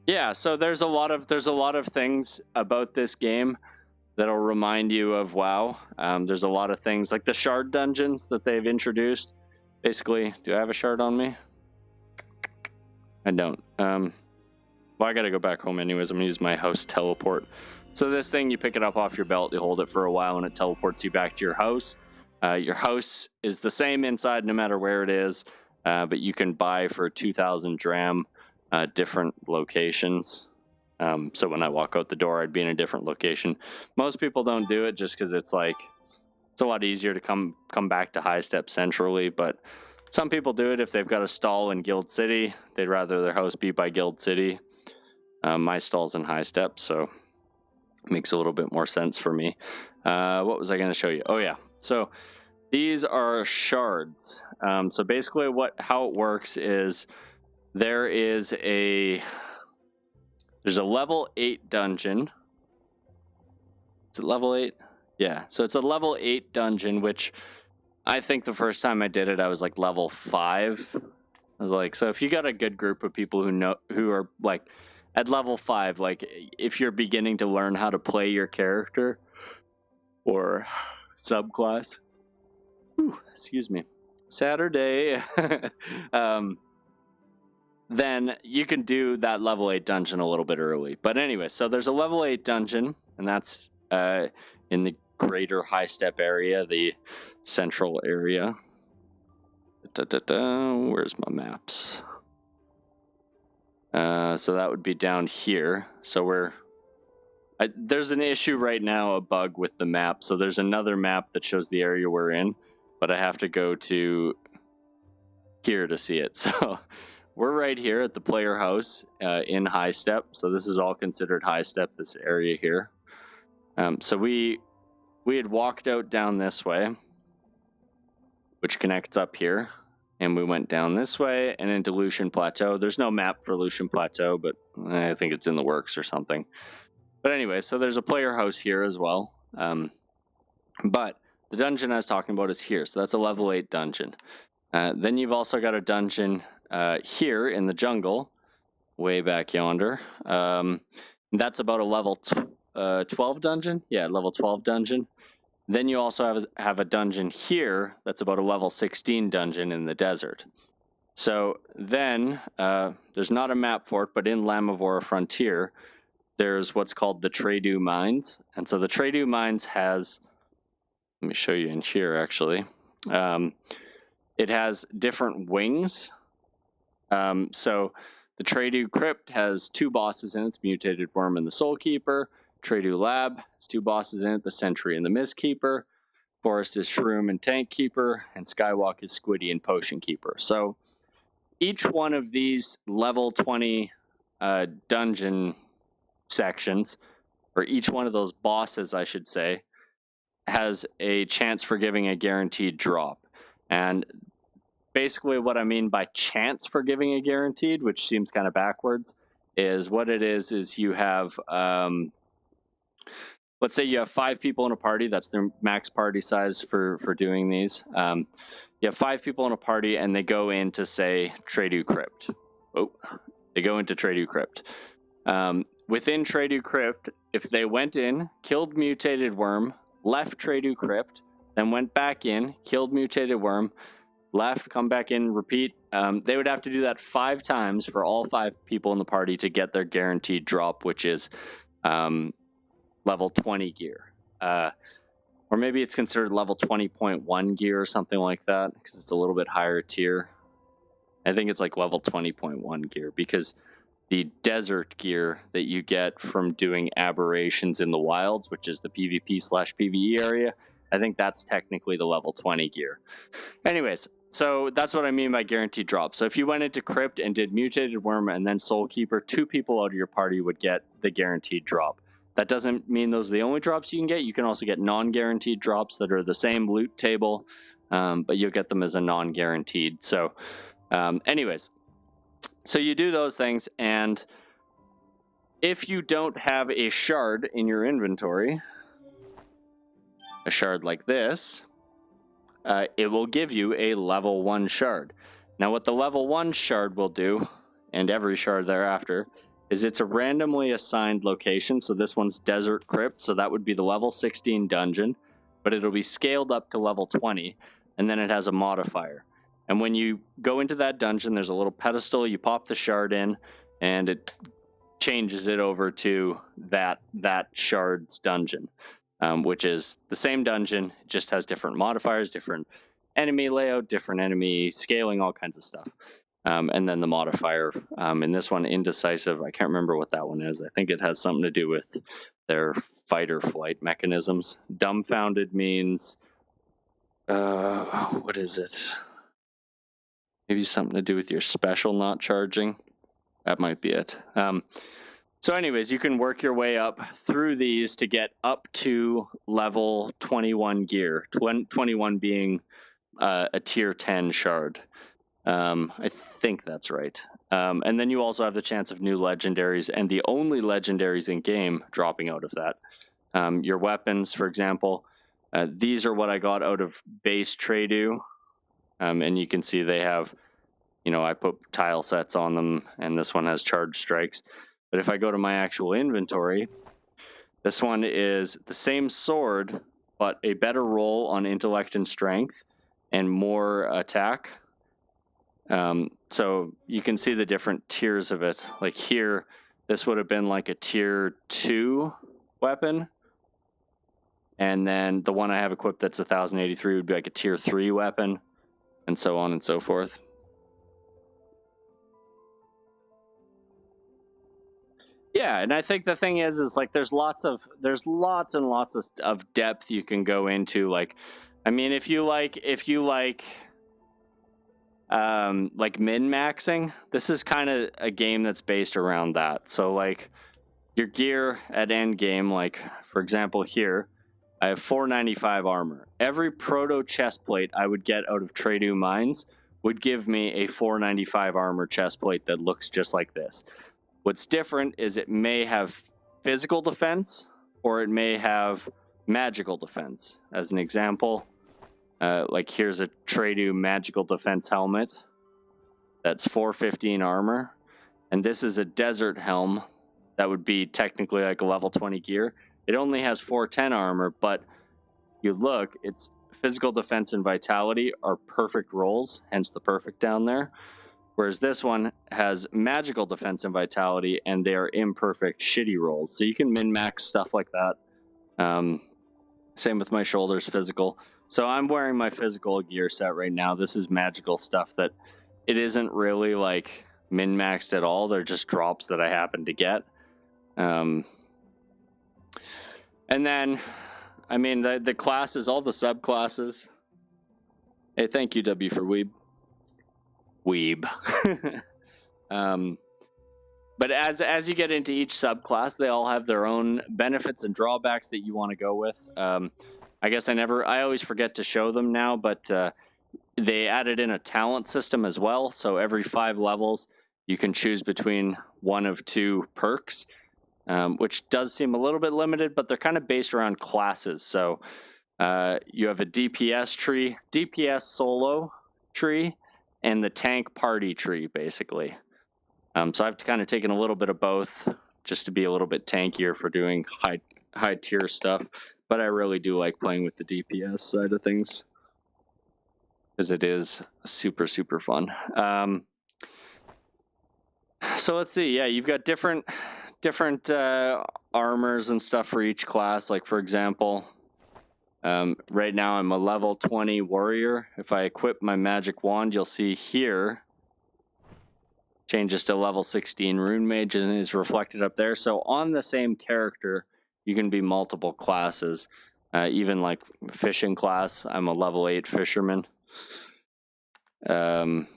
Yeah, so there's a lot of things about this game that'll remind you of WoW. There's a lot of things like the shard dungeons that they've introduced. Basically, do I have a shard on me? I don't. Well, I gotta go back home anyways. I'm gonna use my house teleport. So this thing, you pick it up off your belt, you hold it for a while, and it teleports you back to your house. Your house is the same inside no matter where it is, but you can buy for 2,000 dram different locations. So when I walk out the door, I'd be in a different location. Most people don't do it just because it's like it's a lot easier to come back to High Step centrally, but some people do it if they've got a stall in Guild City. They'd rather their house be by Guild City. My stall's in High Step, so it makes a little bit more sense for me. What was I going to show you? Oh yeah, so these are shards. So basically how it works is there's a level 8 dungeon. Is it level 8? Yeah, so it's a level 8 dungeon, which I think the first time I did it, I was like level 5. I was like, so if you got a good group of people who are like at level 5, like if you're beginning to learn how to play your character or subclass, excuse me, Saturday, then you can do that level 8 dungeon a little bit early. But anyway, so there's a level 8 dungeon, and that's in the greater High Step area, the central area. Where's my maps? So that would be down here. So there's an issue right now, a bug with the map. So there's another map that shows the area we're in, but I have to go to here to see it. So we're right here at the player house in High Step. So this is all considered High Step, this area here. So we had walked out down this way, which connects up here. And we went down this way and into Lucian Plateau. There's no map for Lucian Plateau, but I think it's in the works or something. But anyway, so there's a player house here as well. But the dungeon I was talking about is here. So that's a level 8 dungeon. Then you've also got a dungeon here in the jungle, way back yonder. That's about a level 12 dungeon. Yeah, level 12 dungeon. Then you also have a dungeon here that's about a level 16 dungeon in the desert. So then there's not a map for it, but in Lamavora Frontier, there's what's called the Tradu Mines. And so the Tradu Mines has, let me show you in here actually. It has different wings. So the Tradu Crypt has 2 bosses in it, the Mutated Worm and the Soul Keeper. Tradu Lab has 2 bosses in it, the Sentry and the Mist Keeper. Forest is Shroom and Tank Keeper, and Skywalk is Squiddy and Potion Keeper. So each one of these level 20 dungeon sections, or each one of those bosses, I should say, has a chance for giving a guaranteed drop. And basically what I mean by chance for giving a guaranteed, which seems kind of backwards, is what it is you have... let's say you have 5 people in a party. That's their max party size for doing these. You have 5 people in a party, and they go into, say, Tradu Crypt. Oh, they go into Tradu Crypt. Within Tradu Crypt, if they went in, killed Mutated Worm, left Tradu Crypt, then went back in, killed Mutated Worm, left, come back in, repeat, they would have to do that 5 times for all 5 people in the party to get their guaranteed drop, which is... level 20 gear, or maybe it's considered level 20.1 gear or something like that, because it's a little bit higher tier. I think it's like level 20.1 gear, because the desert gear that you get from doing aberrations in the wilds, which is the PvP/PvE area, I think that's technically the level 20 gear. Anyways, so that's what I mean by guaranteed drop. So if you went into Crypt and did Mutated Worm and then Soul Keeper, 2 people out of your party would get the guaranteed drop. That doesn't mean those are the only drops you can get. You can also get non-guaranteed drops that are the same loot table, but you'll get them as a non-guaranteed. So anyways, so you do those things, and if you don't have a shard in your inventory, a shard like this, it will give you a level 1 shard. Now what the level 1 shard will do, and every shard thereafter, is it's a randomly assigned location. So this one's Desert Crypt, so that would be the level 16 dungeon, but it'll be scaled up to level 20, and then it has a modifier. And when you go into that dungeon, there's a little pedestal, you pop the shard in, and it changes it over to that shard's dungeon, which is the same dungeon, it just has different modifiers, different enemy layout, different enemy scaling, all kinds of stuff. And then the modifier in this one, indecisive, I can't remember what that one is. I think it has something to do with their fight or flight mechanisms. Dumbfounded means, what is it? Maybe something to do with your special not charging. That might be it. So anyways, you can work your way up through these to get up to level 21 gear, 21 being a tier 10 shard. I think that's right. And then you also have the chance of new legendaries, and the only legendaries in game dropping out of that. Your weapons, for example, these are what I got out of base Tradu, and you can see they have, you know, I put tile sets on them, and this one has charge strikes. But if I go to my actual inventory, this one is the same sword, but a better roll on intellect and strength, and more attack. So you can see the different tiers of it. Like here, this would have been like a tier 2 weapon. And then the one I have equipped that's 1083 would be like a tier 3 weapon, and so on and so forth. Yeah, and I think the thing is like there's lots and lots of depth you can go into. Like, I mean, if you like min-maxing, this is kind of a game that's based around that. So like your gear at end game, like for example here, I have 495 armor. Every proto chest plate I would get out of Tradu Mines would give me a 495 armor chest plate that looks just like this. What's different is it may have physical defense or it may have magical defense. As an example, like here's a Tradu magical defense helmet that's 415 armor, and this is a desert helm that would be technically like a level 20 gear. It only has 410 armor, but you look, its physical defense and vitality are perfect rolls, hence the perfect down there. Whereas this one has magical defense and vitality, and they are imperfect, shitty rolls. So you can min-max stuff like that. Same with my shoulders physical. So I'm wearing my physical gear set right now. This is magical stuff that it isn't really like min-maxed at all. They're just drops that I happen to get. And then, I mean, the classes, all the subclasses. Hey, thank you, W, for Weeb. But as you get into each subclass, they all have their own benefits and drawbacks that you want to go with. I guess I always forget to show them now, but they added in a talent system as well. So every 5 levels, you can choose between one of 2 perks, which does seem a little bit limited, but they're kind of based around classes. So you have a DPS tree, DPS solo tree, and the tank party tree, basically. So I've kind of taken a little bit of both just to be a little bit tankier for doing high tier stuff. But I really do like playing with the DPS side of things, because it is super, super fun. So let's see. Yeah, you've got different armors and stuff for each class. Like, for example, right now I'm a level 20 warrior. If I equip my magic wand, you'll see here changes to level 16 rune mage and is reflected up there. So on the same character, you can be multiple classes. Even like fishing class, I'm a level 8 fisherman. And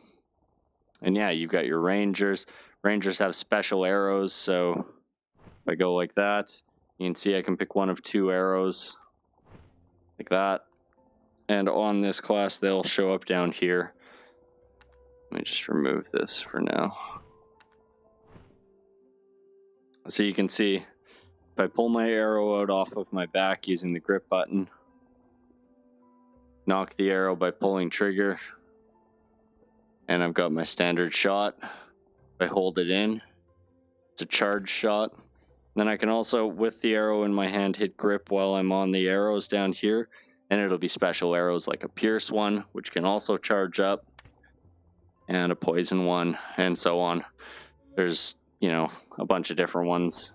yeah, you've got your rangers. Rangers have special arrows, so if I go like that, you can see I can pick one of 2 arrows, like that. And on this class, they'll show up down here. Let me just remove this for now. So you can see, if I pull my arrow out off of my back using the grip button, knock the arrow by pulling trigger, and I've got my standard shot. If I hold it in, it's a charge shot. Then I can also, with the arrow in my hand, hit grip while I'm on the arrows down here, and it'll be special arrows like a pierce one, which can also charge up, and a poison one, and so on. There's, you know, a bunch of different ones.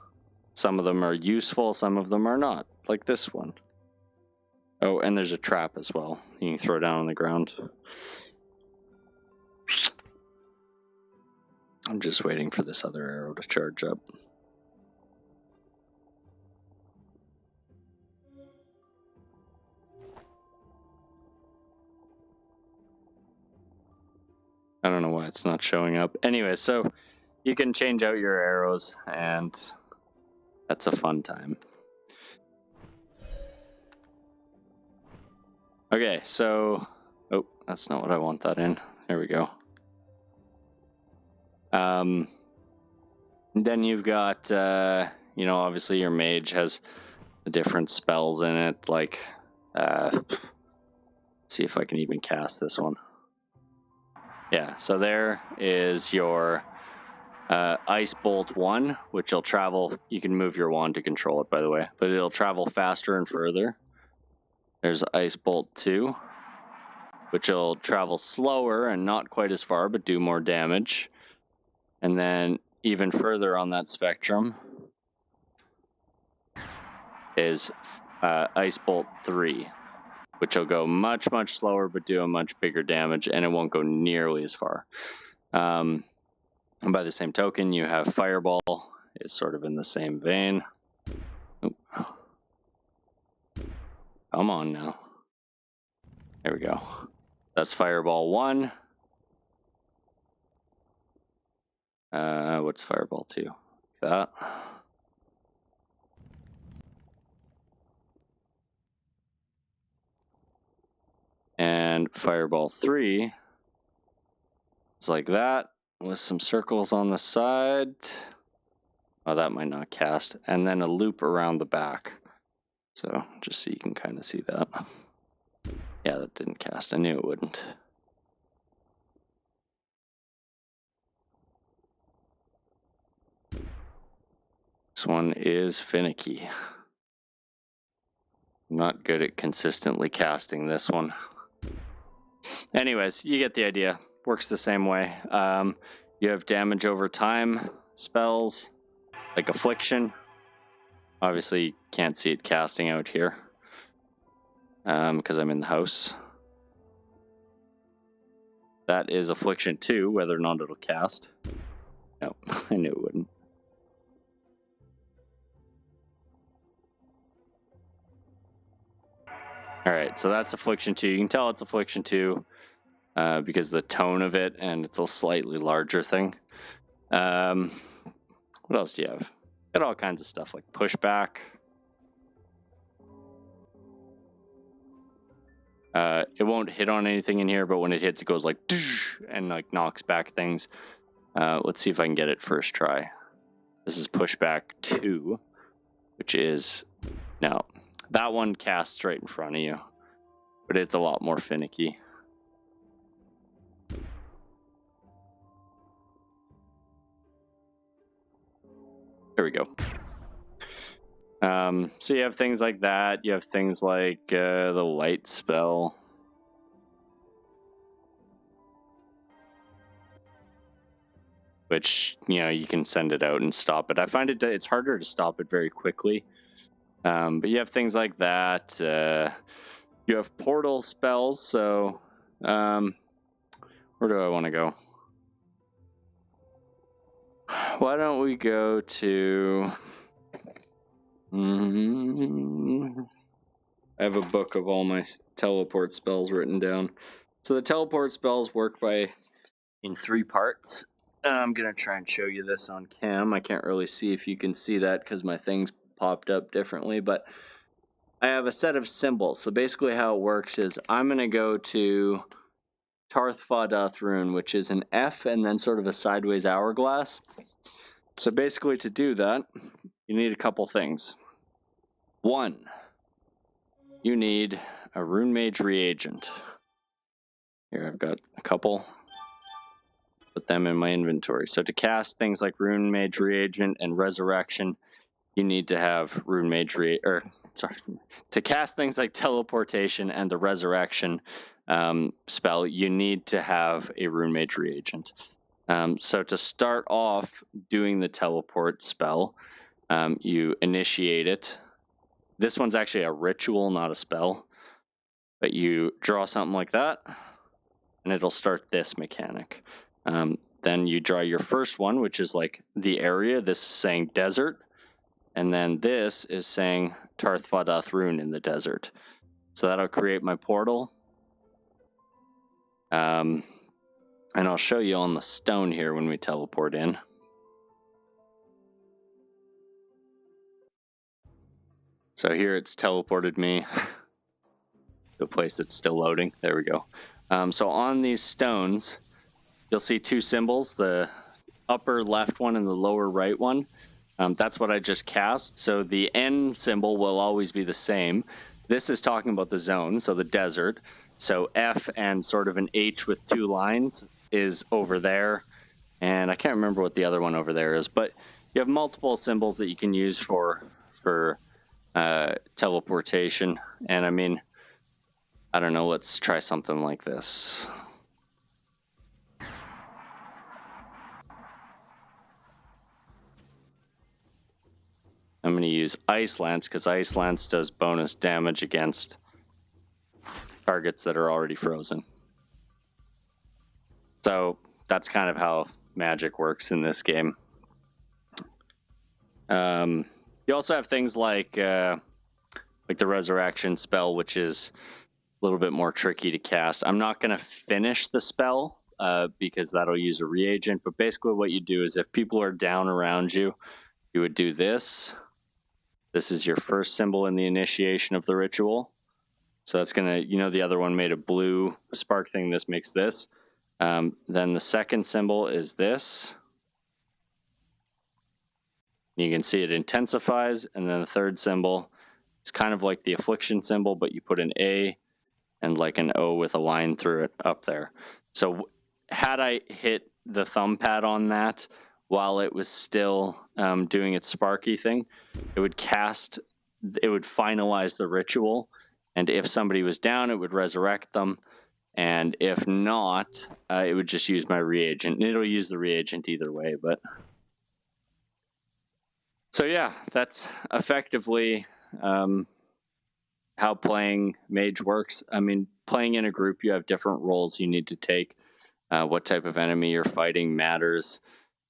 Some of them are useful, some of them are not, like this one. Oh, and there's a trap as well. You can throw down on the ground. I'm just waiting for this other arrow to charge up. I don't know why it's not showing up. Anyway, so you can change out your arrows, and that's a fun time. Okay, so... Oh, that's not what I want that in. There we go. Then you've got, you know, obviously your mage has the different spells in it, like... let's see if I can even cast this one. Yeah, so there is your Ice Bolt 1, which will travel... You can move your wand to control it, by the way, but it'll travel faster and further. There's Ice Bolt 2, which will travel slower and not quite as far, but do more damage. And then even further on that spectrum is Ice Bolt 3, which will go much, much slower, but do a much bigger damage, and it won't go nearly as far. And by the same token, you have Fireball, is sort of in the same vein. Oh. Come on now. There we go. That's Fireball 1. What's Fireball 2? That. And Fireball 3 is like that, with some circles on the side. Oh, that might not cast. And then a loop around the back. So, just so you can kind of see that. Yeah, that didn't cast. I knew it wouldn't. This one is finicky. I'm not good at consistently casting this one. Anyways, you get the idea. Works the same way. You have damage over time spells, like Affliction. Obviously, you can't see it casting out here because I'm in the house. That is Affliction 2, whether or not it'll cast. No, I knew it wouldn't. Alright, so that's Affliction 2. You can tell it's Affliction 2 because the tone of it, and it's a slightly larger thing. What else do you have? Got all kinds of stuff like Pushback. It won't hit on anything in here, but when it hits, it goes like and like knocks back things. Let's see if I can get it first try. This is Pushback 2, which is... No, that one casts right in front of you, but it's a lot more finicky. There we go. So you have things like that. You have things like the light spell. Which, you know, you can send it out and stop it. I find it's harder to stop it very quickly. But you have things like that. You have portal spells, so where do I want to go? Why don't we go to... I have a book of all my teleport spells written down. So the teleport spells work in 3 parts. I'm going to try and show you this on cam. I can't really see if you can see that because my thing's popped up differently, but I have a set of symbols. So basically how it works is I'm going to go to Tarthfa Rune, which is an F and then sort of a sideways hourglass. So basically to do that, you need a couple things. 1, you need a Rune Mage reagent. Here, I've got a couple. Put them in my inventory. So to cast things like Rune Mage reagent and Resurrection, you need to have Rune Mage to cast things like teleportation and the Resurrection spell, you need to have a Rune Mage reagent. So to start off doing the teleport spell, you initiate it. This one's actually a ritual, not a spell. But you draw something like that, and it'll start this mechanic. Then then you draw your first one, which is like the area. This is saying desert. And then this is saying Tarth Fadath Rune in the desert. So that'll create my portal. And I'll show you on the stone here when we teleport in. So here it's teleported me to a place that's still loading. There we go. So on these stones, you'll see two symbols, the upper left one and the lower right one. That's what I just cast. So the N symbol will always be the same. This is talking about the zone, so the desert. So F and sort of an H with two lines is over there. And I can't remember what the other one over there is, but you have multiple symbols that you can use for teleportation. And I mean, I don't know, let's try something like this. I'm going to use Ice Lance because Ice Lance does bonus damage against targets that are already frozen. So that's kind of how magic works in this game. You also have things like the Resurrection spell, which is a little bit more tricky to cast. I'm not going to finish the spell because that'll use a reagent. But basically what you do is if people are down around you, you would do this. This is your first symbol in the initiation of the ritual. So that's going to, you know, the other one made a blue spark thing. This makes this. Then the second symbol is this. You can see it intensifies. And then the third symbol, it's kind of like the affliction symbol, but you put an A and like an O with a line through it up there. So had I hit the thumb pad on that while it was still doing its sparky thing, it would finalize the ritual. And if somebody was down, it would resurrect them. And if not, it would just use my reagent. And it'll use the reagent either way, but... So yeah, that's effectively how playing Mage works. I mean, playing in a group, you have different roles you need to take. What type of enemy you're fighting matters.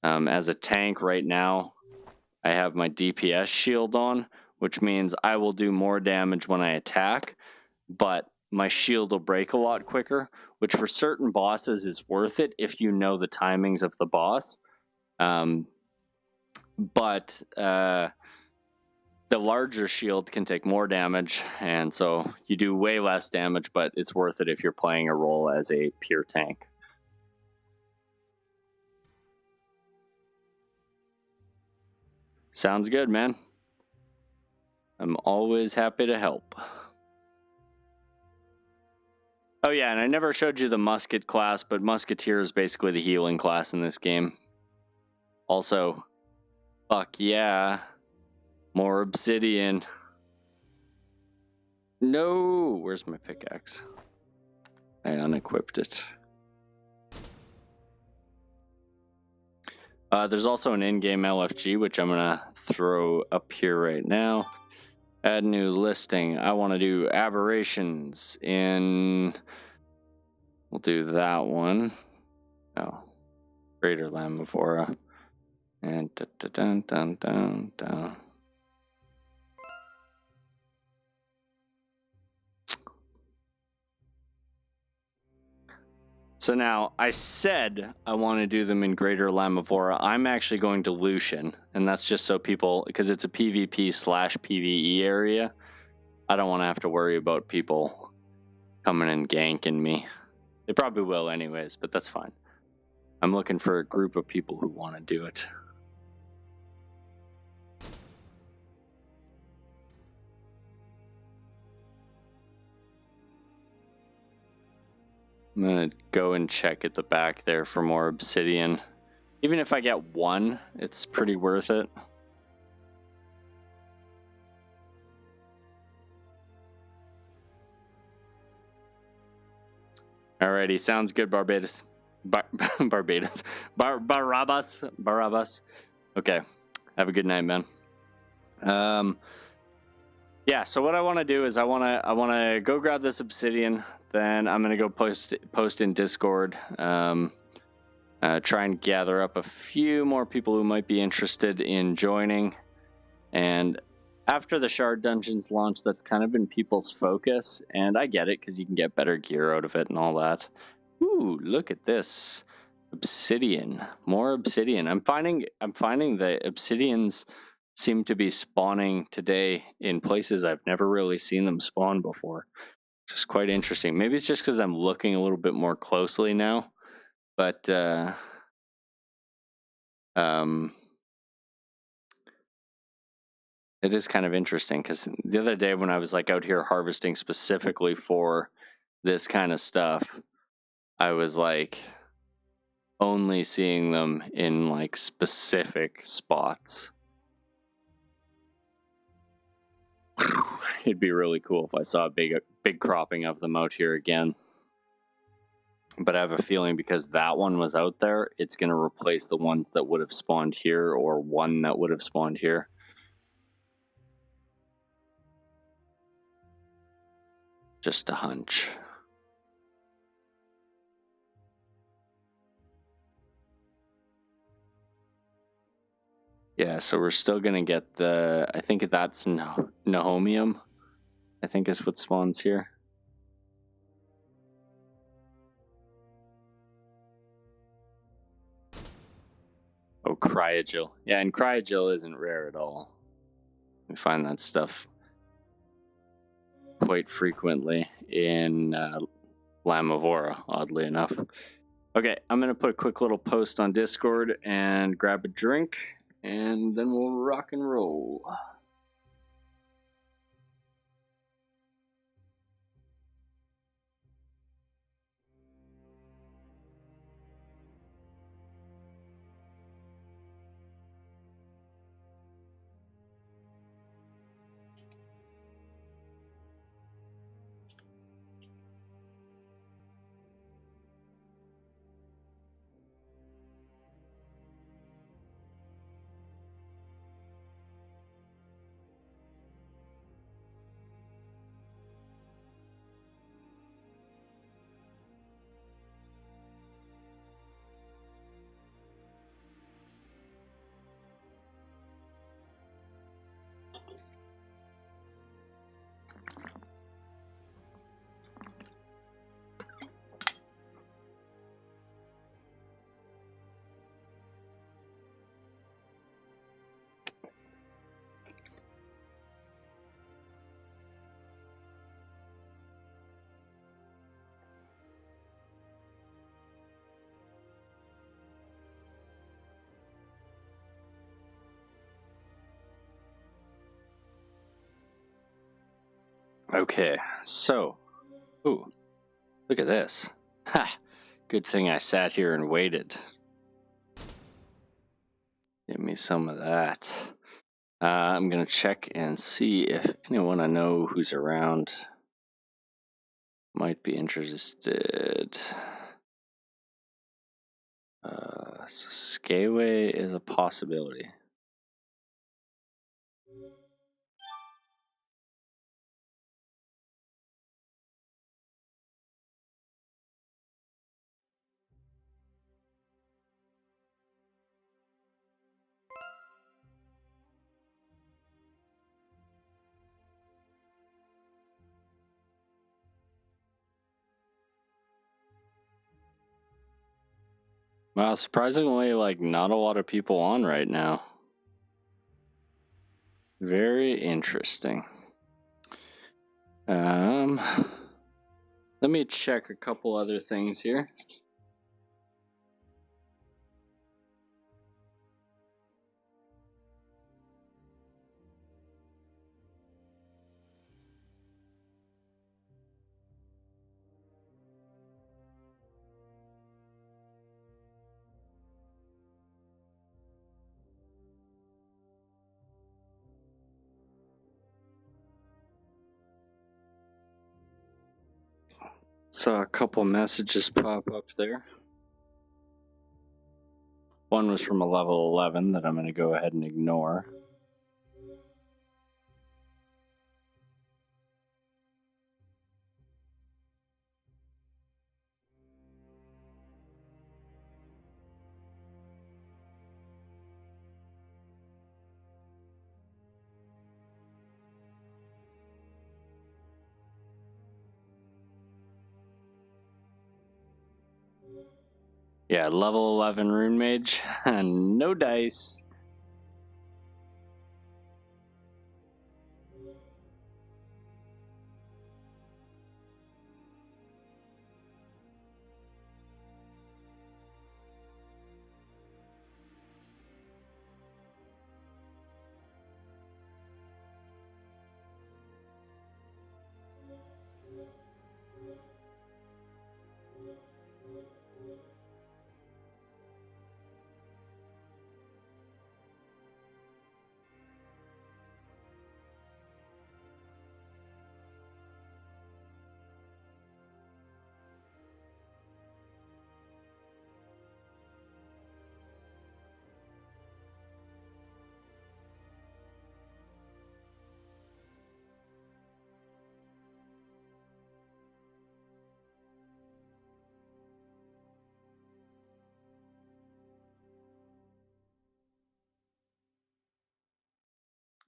As a tank right now, I have my DPS shield on, which means I will do more damage when I attack, but my shield will break a lot quicker, which for certain bosses is worth it if you know the timings of the boss. But the larger shield can take more damage, and so you do way less damage, but it's worth it if you're playing a role as a pure tank. Sounds good, man. I'm always happy to help. Oh yeah, and I never showed you the musket class, but musketeer is basically the healing class in this game. Also, fuck yeah, more obsidian. No, where's my pickaxe? I unequipped it. There's also an in-game LFG, which I'm gonna throw up here right now. Add new listing. I want to do aberrations in... We'll do that one. Oh, Greater Lamavora. And dun. So now, I said I want to do them in Greater Lamavora. I'm actually going to Lucian, and that's just so people, because it's a PvP/PvE area, I don't want to have to worry about people coming and ganking me. They probably will anyways, but that's fine. I'm looking for a group of people who want to do it. I'm going to go and check at the back there for more obsidian. Even if I get one, it's pretty worth it. Alrighty, sounds good, Barbados. Barabbas. Okay, have a good night, man. Yeah, so what I want to do is I want to go grab this obsidian. Then I'm gonna go post in Discord. try and gather up a few more people who might be interested in joining. And after the Shard Dungeons launch, that's kind of been people's focus, and I get it because you can get better gear out of it and all that. Ooh, look at this. Obsidian. More obsidian. I'm finding the obsidians seem to be spawning today in places I've never really seen them spawn before. Which is quite interesting. Maybe it's just because I'm looking a little bit more closely now. But it is kind of interesting because the other day when I was like out here harvesting specifically for this kind of stuff, I was like only seeing them in like specific spots. It'd be really cool if I saw a big cropping of them out here again. But I have a feeling because that one was out there, it's going to replace the ones that would have spawned here or one that would have spawned here. Just a hunch. Yeah, so we're still going to get the, I think that's Nahomium, I think is what spawns here. Oh, Cryogel. Yeah, and Cryogel isn't rare at all. We find that stuff quite frequently in Lamavora, oddly enough. Okay, I'm going to put a quick little post on Discord and grab a drink, and then we'll rock and roll. Okay, so, ooh, look at this. Ha! Good thing I sat here and waited. Give me some of that. I'm going to check and see if anyone I know who's around might be interested. So Skyway is a possibility. Wow, surprisingly, like, not a lot of people on right now. Very interesting. Let me check a couple other things here. Saw a couple messages pop up there. One was from a level 11 that I'm going to go ahead and ignore. Yeah, level 11 rune mage, no dice.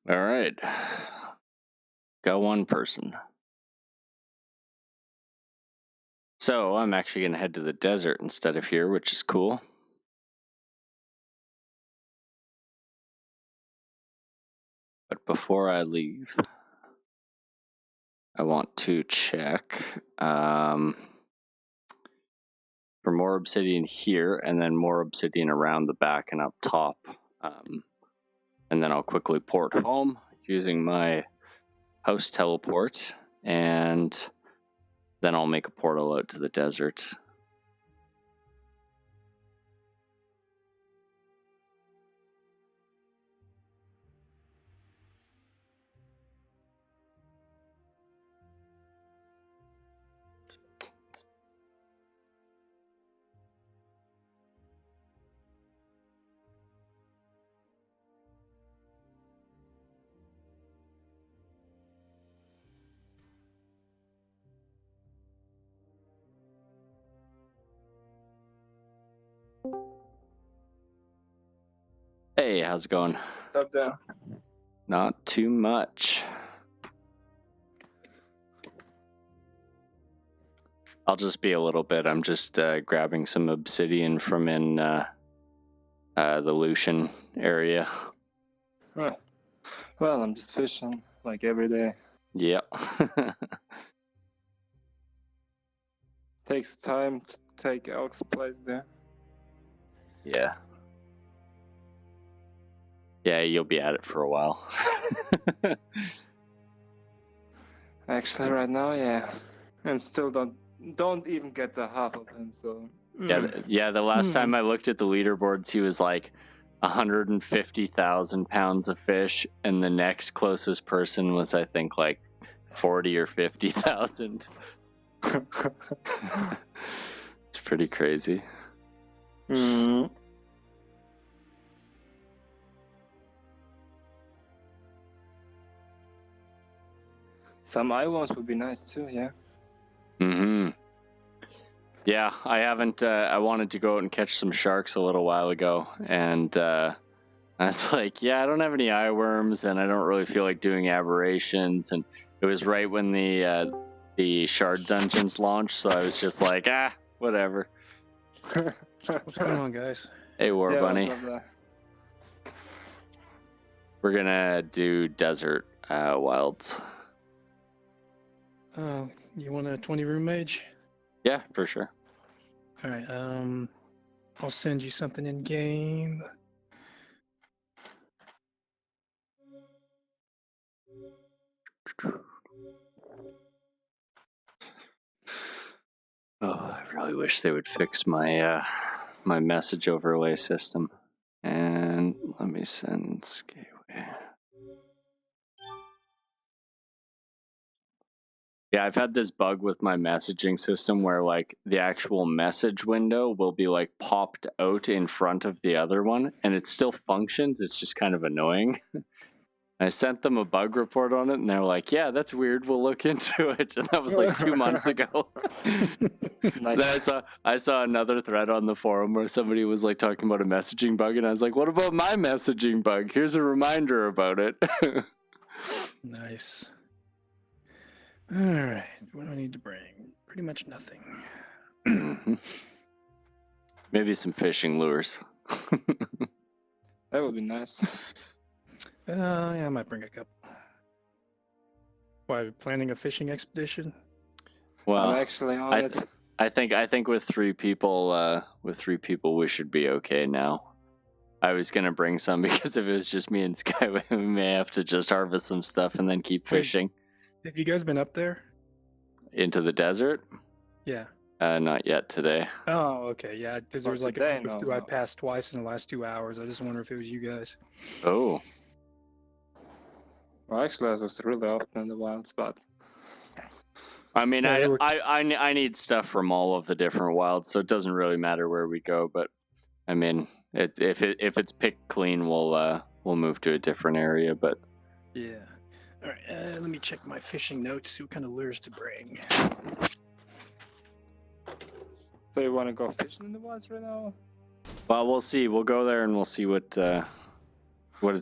All right. Got one person. So I'm actually going to head to the desert instead of here, which is cool. But before I leave, I want to check for more obsidian here and then more obsidian around the back and up top. And then I'll quickly port home using my house teleport, and then I'll make a portal out to the desert. Hey, how's it going? What's up there? Not too much. I'll just be a little bit. I'm just grabbing some obsidian from in the Lucian area. Huh. Well, I'm just fishing like every day. Yep. Takes time to take Elk's place there. Yeah. Yeah, you'll be at it for a while. Actually, right now, yeah, and still don't even get the half of him. So Yeah, the last time I looked at the leaderboards, he was like 150,000 pounds of fish, and the next closest person was, I think, like 40 or 50,000. It's pretty crazy. Some eye-worms would be nice too, yeah. Yeah, I haven't. I wanted to go out and catch some sharks a little while ago, and I was like, yeah, I don't have any eye worms, and I don't really feel like doing aberrations. And it was right when the shard dungeons launched, so I was just like, whatever. What's going on, guys? Hey, War Yeah, Bunny. what's up there? We're gonna do desert wilds. You want a 20 room mage? Yeah, for sure. All right. I'll send you something in game. Oh, I really wish they would fix my my message overlay system. And let me send Gateway. Yeah, I've had this bug with my messaging system where like the actual message window will be like popped out in front of the other one, and it still functions. It's just kind of annoying. I sent them a bug report on it, and they're like, yeah, that's weird. We'll look into it. And that was like 2 months ago. Nice. Then I saw another thread on the forum where somebody was like talking about a messaging bug, and I was like, what about my messaging bug? Here's a reminder about it. Nice. All right. What do I need to bring? Pretty much nothing. Maybe some fishing lures. That would be nice. Yeah, I might bring a couple. Why, planning a fishing expedition? Well, I'm actually on I it. I think with 3 people, we should be okay now. I was gonna bring some because if it was just me and Sky, we may have to just harvest some stuff and then keep Wait. fishing Have you guys been up there? into the desert. Yeah. Not yet today. Oh, okay. Yeah, because there Not was like today, a group of no, two I no. passed twice in the last 2 hours. I just wonder if it was you guys. Oh, Well, actually, I was really often in the wilds, but I mean, Yeah, they were- I need stuff from all of the different wilds, so it doesn't really matter where we go. But I mean, if it's picked clean, we'll move to a different area. But Yeah. All right. Let me check my fishing notes. See what kind of lures to bring. so you want to go fishing in the wilds right now? well, we'll see. We'll go there and we'll see what it's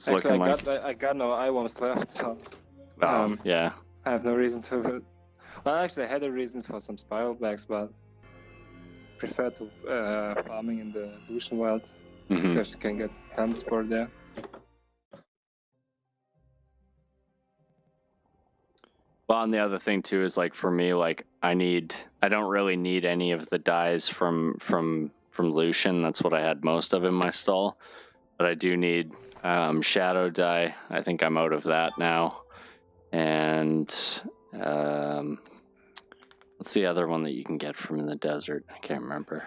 Actually, looking like. I got no eye-worms left, so Yeah. I have no reason to. Well, actually, I had a reason for some spiral blacks, but prefer to farming in the Lucian wild Hmm. because you can get helm spore there. Well, and the other thing too is like for me, like I don't really need any of the dyes from Lucian. That's what I had most of in my stall, but I do need shadow dye. I think I'm out of that now. And what's the other one that you can get from the desert? I can't remember.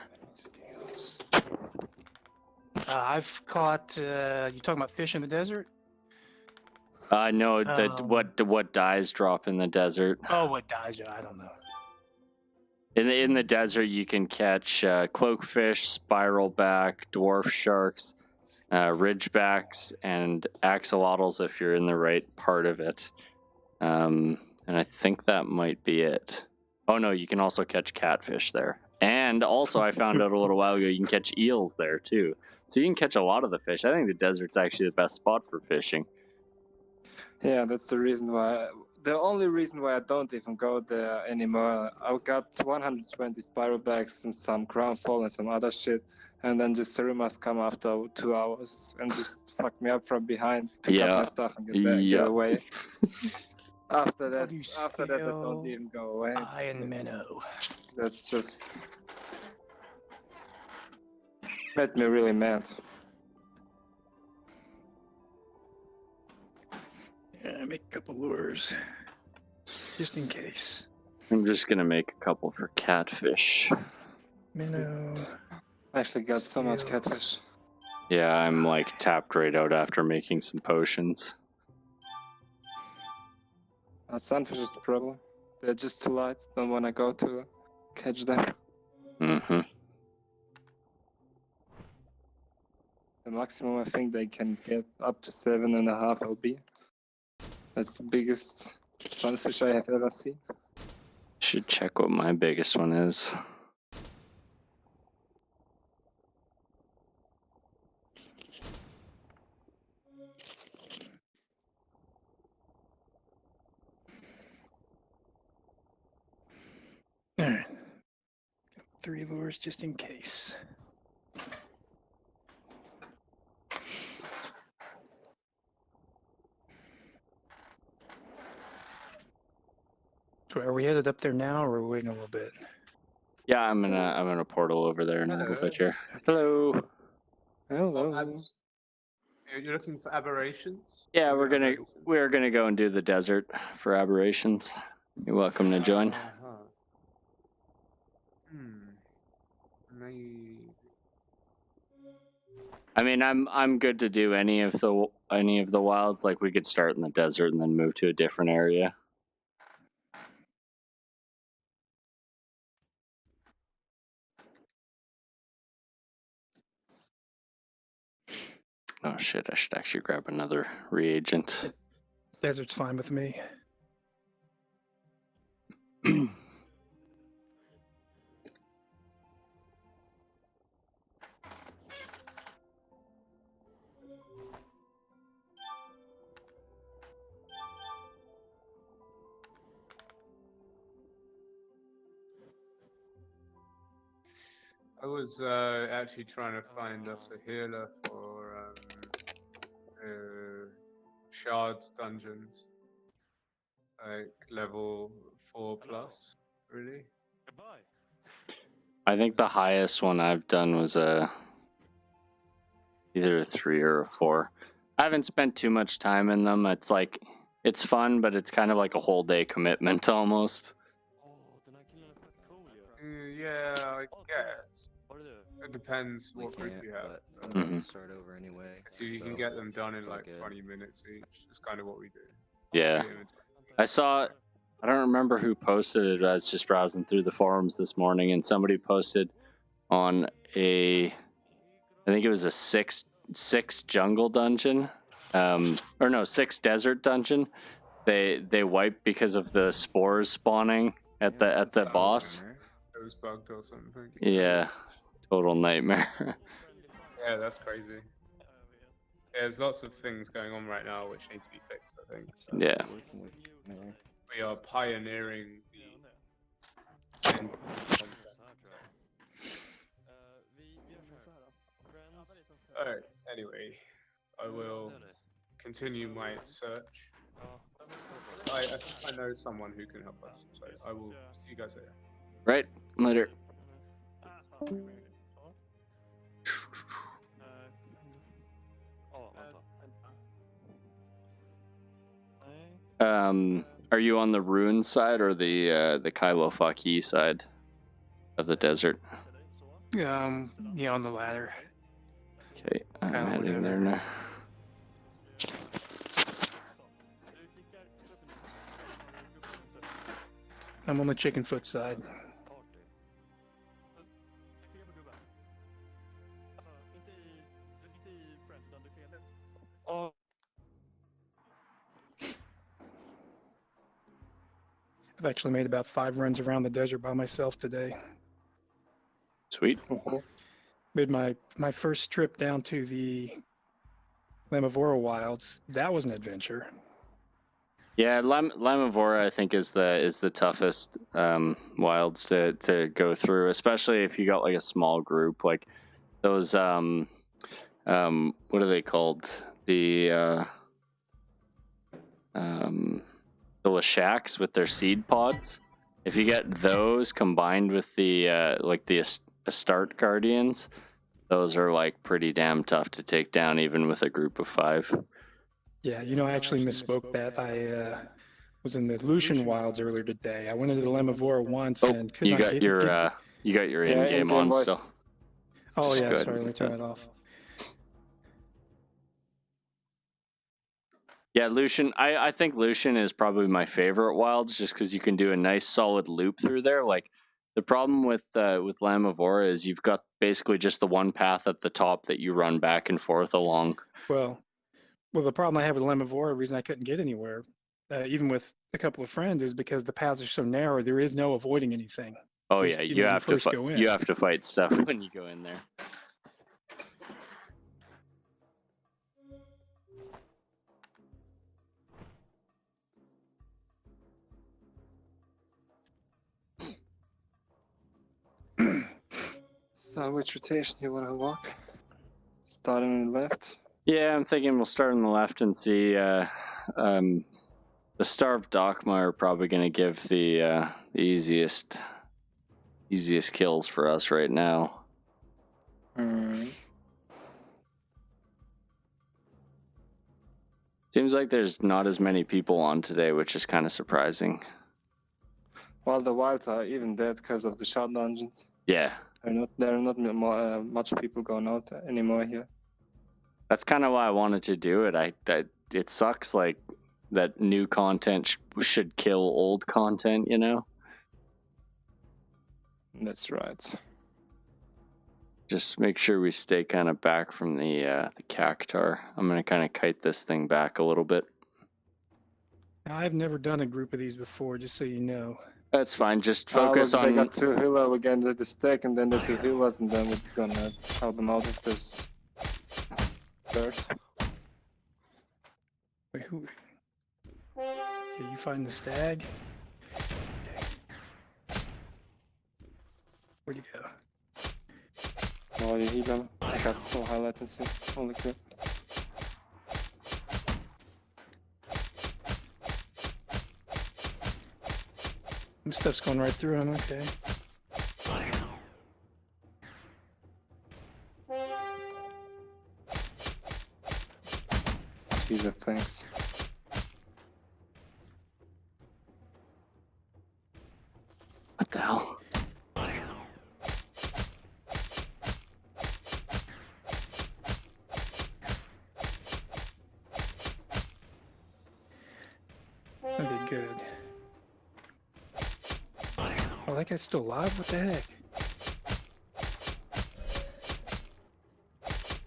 I've caught. You talking about fish in the desert? I know that Um, what dyes drop in the desert. Oh, what dies? I don't know. In the desert, you can catch cloakfish, spiralback, dwarf sharks, ridgebacks, and axolotls if you're in the right part of it. And I think that might be it. Oh no, you can also catch catfish there. And also, I found out a little while ago you can catch eels there too. So you can catch a lot of the fish. I think the desert's actually the best spot for fishing. Yeah, that's the reason why. The only reason why I don't even go there anymore. I've got 120 spiral bags and some crownfall and some other shit, and then just Serumas come after 2 hours and just fuck me up from behind, pick up my stuff and get away. After that, I don't even go away. Iron minnow. That's just made me really mad. Yeah, make a couple lures, just in case. I'm just gonna make a couple for catfish. Minnow. I actually got so much Scales. catfish. Yeah, I'm like tapped right out after making some potions. Sunfish is the problem. They're just too light. Don't want to go to catch them. Mm-hmm. The maximum I think they can get up to 7.5 lb. That's the biggest sunfish I have ever seen. Should check what my biggest one is. All right. 3 lures just in case. So are we headed up there now, or are we waiting a little bit? Yeah, I'm gonna portal over there in a little bit here. Hello. Hello. Are you looking for aberrations? Yeah, Or we're gonna go and do the desert for aberrations. You're welcome to join. Uh-huh. Maybe. I mean, I'm good to do any of the wilds. Like we could start in the desert and then move to a different area. Oh shit! I should actually grab another reagent. Desert's fine with me. I was actually trying to find us a healer for shard dungeons, like level 4 plus, really. Goodbye. I think the highest one I've done was either a 3 or a 4. I haven't spent too much time in them. It's like it's fun, but it's kind of like a whole day commitment almost. Den här killen är fett cool ju. Yeah, I guess. Vad är det? It depends We what group can't, you have. but I'm about Mhm. to start over anyway. So you can so get them done in it's all like good. 20 minutes each. That's kind of what we do. Yeah. Yeah, I saw, I don't remember who posted it. I was just browsing through the forums this morning, and somebody posted on I think it was a six jungle dungeon, or no, 6 desert dungeon. They wiped because of the spores spawning at the boss. it was bugged or something. Yeah, total nightmare. Yeah, that's crazy. Yeah, there's lots of things going on right now which need to be fixed, I think. So Yeah. Working with there. we are pioneering the end. Alright, anyway, I will continue my search. I think I know someone who can help us, so I will see you guys later. Right, later. Are you on the ruin side or the Kylo Faki side of the desert? Yeah, on the ladder. Okay, I'm Kinda heading there whatever. now. I'm on the chicken foot side. I've actually made about 5 runs around the desert by myself today. Sweet. Made my first trip down to the Lamavora Wilds. That was an adventure. Yeah, Lamavora I think is the toughest wilds to go through, especially if you got like a small group, like those what are they called? The Lashaks with their seed pods. If you get those combined with the like the Astarte Guardians, those are like pretty damn tough to take down even with a group of 5. Yeah, I actually misspoke that. I was in the Lucian Wilds earlier today. I went into the Lamavora once and could you not got get your get... you got your Yeah, in-game in-game on voice. still. Oh just yeah, good. sorry, let me turn it off. Yeah, Lucian. I think Lucian is probably my favorite wilds, just because you can do a nice solid loop through there. Like the problem with Lamavora is you've got basically just the one path at the top that you run back and forth along. Well, the problem I have with Lamavora, the reason I couldn't get anywhere, even with a couple of friends, is because the paths are so narrow. There is no avoiding anything. Oh At least, yeah, when you have to first go in. you have to fight stuff when you go in there. So which rotation you want to walk? Starting on the left. Yeah, I'm thinking we'll start on the left and see. The starved Dockmar are probably going to give the easiest kills for us right now. Seems like there's not as many people on today, which is kind of surprising. Well, the wilds are even dead because of the shard dungeons. Yeah, There are not more, much people going out anymore here. that's kind of why I wanted to do it. It sucks like that new content should kill old content, you know? That's right. Just make sure we stay kind of back from the cactar. I'm going to kind of kite this thing back a little bit. Now, I've never done a group of these before, just so you know. That's fine. Just focus They on... got 2 healer, we're going to the stack, and then the 2 healers, and then we're gonna help them out with this bird. Wait, who? Okay, you find the stag. Okay. Where'd he go? While you heal them, I got so high latency. Holy crap. This stuff's going right through him, okay. Jesus, thanks. What the hell? Okay, good. Oh, that guy's still alive? What the heck?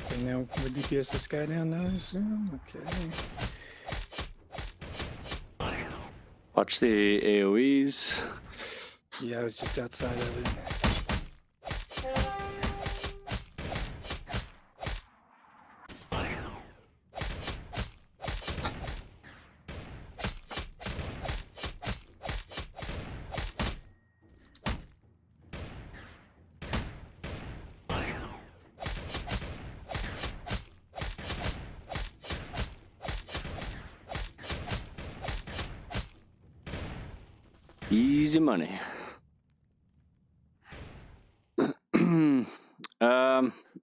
Okay, now we DPS this guy down now, I assume? Okay. Watch the AoEs. Yeah, I was just outside of it. Easy money.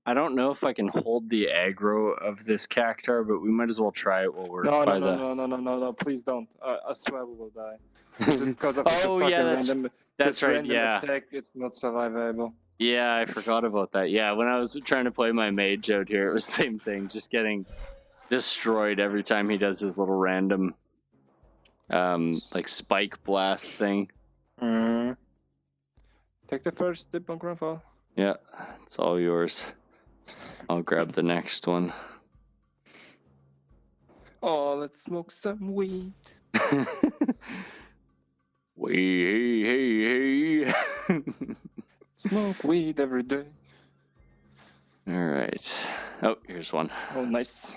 I don't know if I can hold the aggro of this cactar, but we might as well try it while we're by the... No, please don't. I swear we will die. Just because of this Oh, fucking yeah, random, that's this right, random yeah. attack, it's not survivable. Yeah, I forgot about that. Yeah, when I was trying to play my mage out here, it was the same thing, just getting destroyed every time he does his little random, like, spike blast thing. Take the first dip on Grandfall. Yeah, it's all yours. I'll grab the next one. Oh, let's smoke some weed. Hey. Smoke weed every day. All right. Oh, here's one. Oh, nice.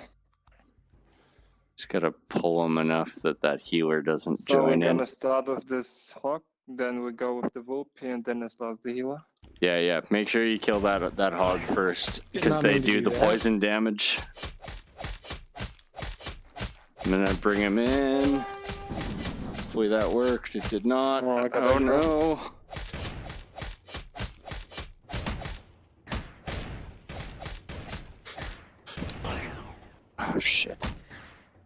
Just gotta pull him enough that healer doesn't So we're join in. gonna start with this hawk, then we go with the Vulpy, and then it's last the healer. Yeah. Make sure you kill that hog first, because not they meant to do do the that. poison damage. I'm gonna bring him in. Hopefully that worked. It did not. Oh, I got Oh aggro. no. Oh shit.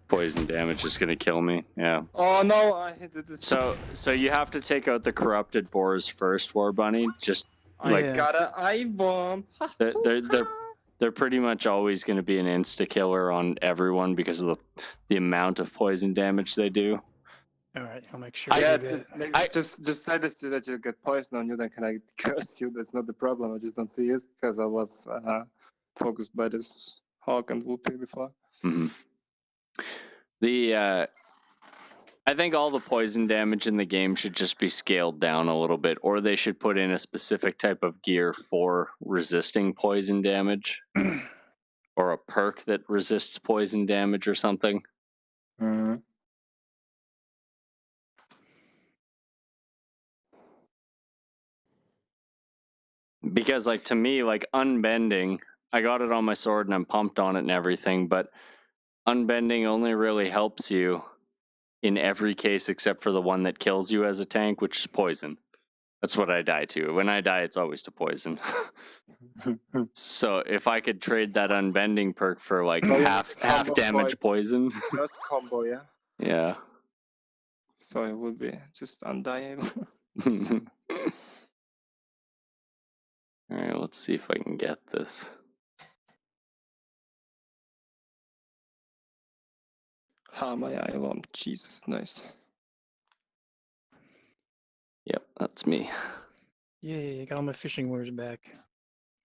Poison damage is gonna kill me. Yeah. Oh no, I hit it. So you have to take out the corrupted boars first, War Bunny. Just like Yeah. Got a eye bomb. they're pretty much always going to be an insta killer on everyone because of the amount of poison damage they do. All right, I'll make sure Yeah, I do that. just say this so that you get poison on you, then can I curse you? That's not the problem. I just don't see it because I was focused by this hawk and Vulpy before. Mm-hmm. I think all the poison damage in the game should just be scaled down a little bit, or they should put in a specific type of gear for resisting poison damage, or a perk that resists poison damage or something. Mm-hmm. Because, like, to me, like, unbending, I got it on my sword and I'm pumped on it and everything, but unbending only really helps you in every case except for the one that kills you as a tank, which is poison. That's what I die to. When I die, it's always to poison. So if I could trade that unbending perk for like half damage poison. Just combo, yeah. Yeah. So it would be just undyable. All right, let's see if I can get this. My eye bomb. Jesus, nice. Yep, that's me. Yay, I got all my fishing lures back.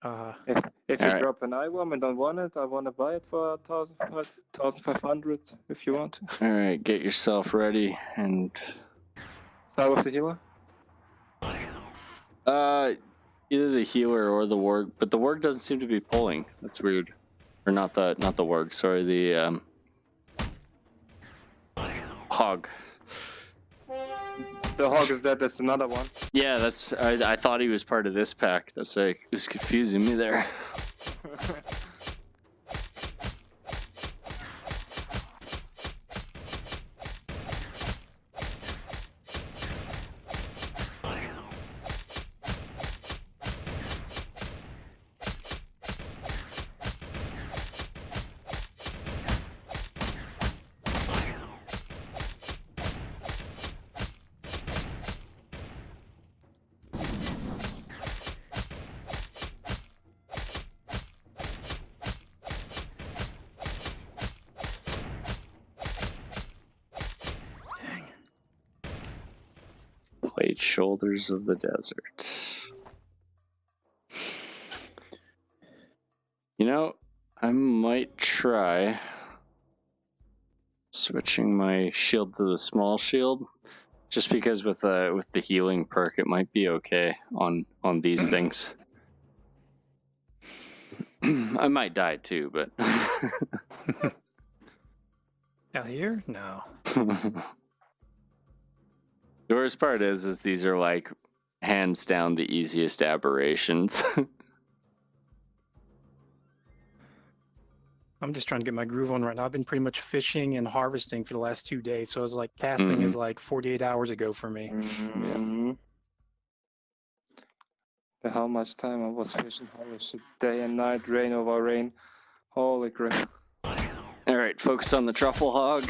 If you Alright. drop an eye worm and don't want it, I want to buy it for 1,500 if you want. All right, get yourself ready and Start with the healer. either the healer or the warg, but the warg doesn't seem to be pulling. That's weird. Or not the warg, sorry, the hog. the hog is dead. That's another one. Yeah, that's. I thought he was part of this pack. That's like it was confusing me there. Played Shoulders of the Desert. You know, I might try switching my shield to the small shield, just because with the healing perk, it might be okay on these things. I might die too, but Out here? No. The worst part is these are like hands down the easiest aberrations. I'm just trying to get my groove on right now. I've been pretty much fishing and harvesting for the last 2 days, so it's like casting is like 48 hours ago for me. Mhm. How much time I was fishing? Holy shit, day and night, rain over rain. Holy crap. All right, focus on the truffle hog.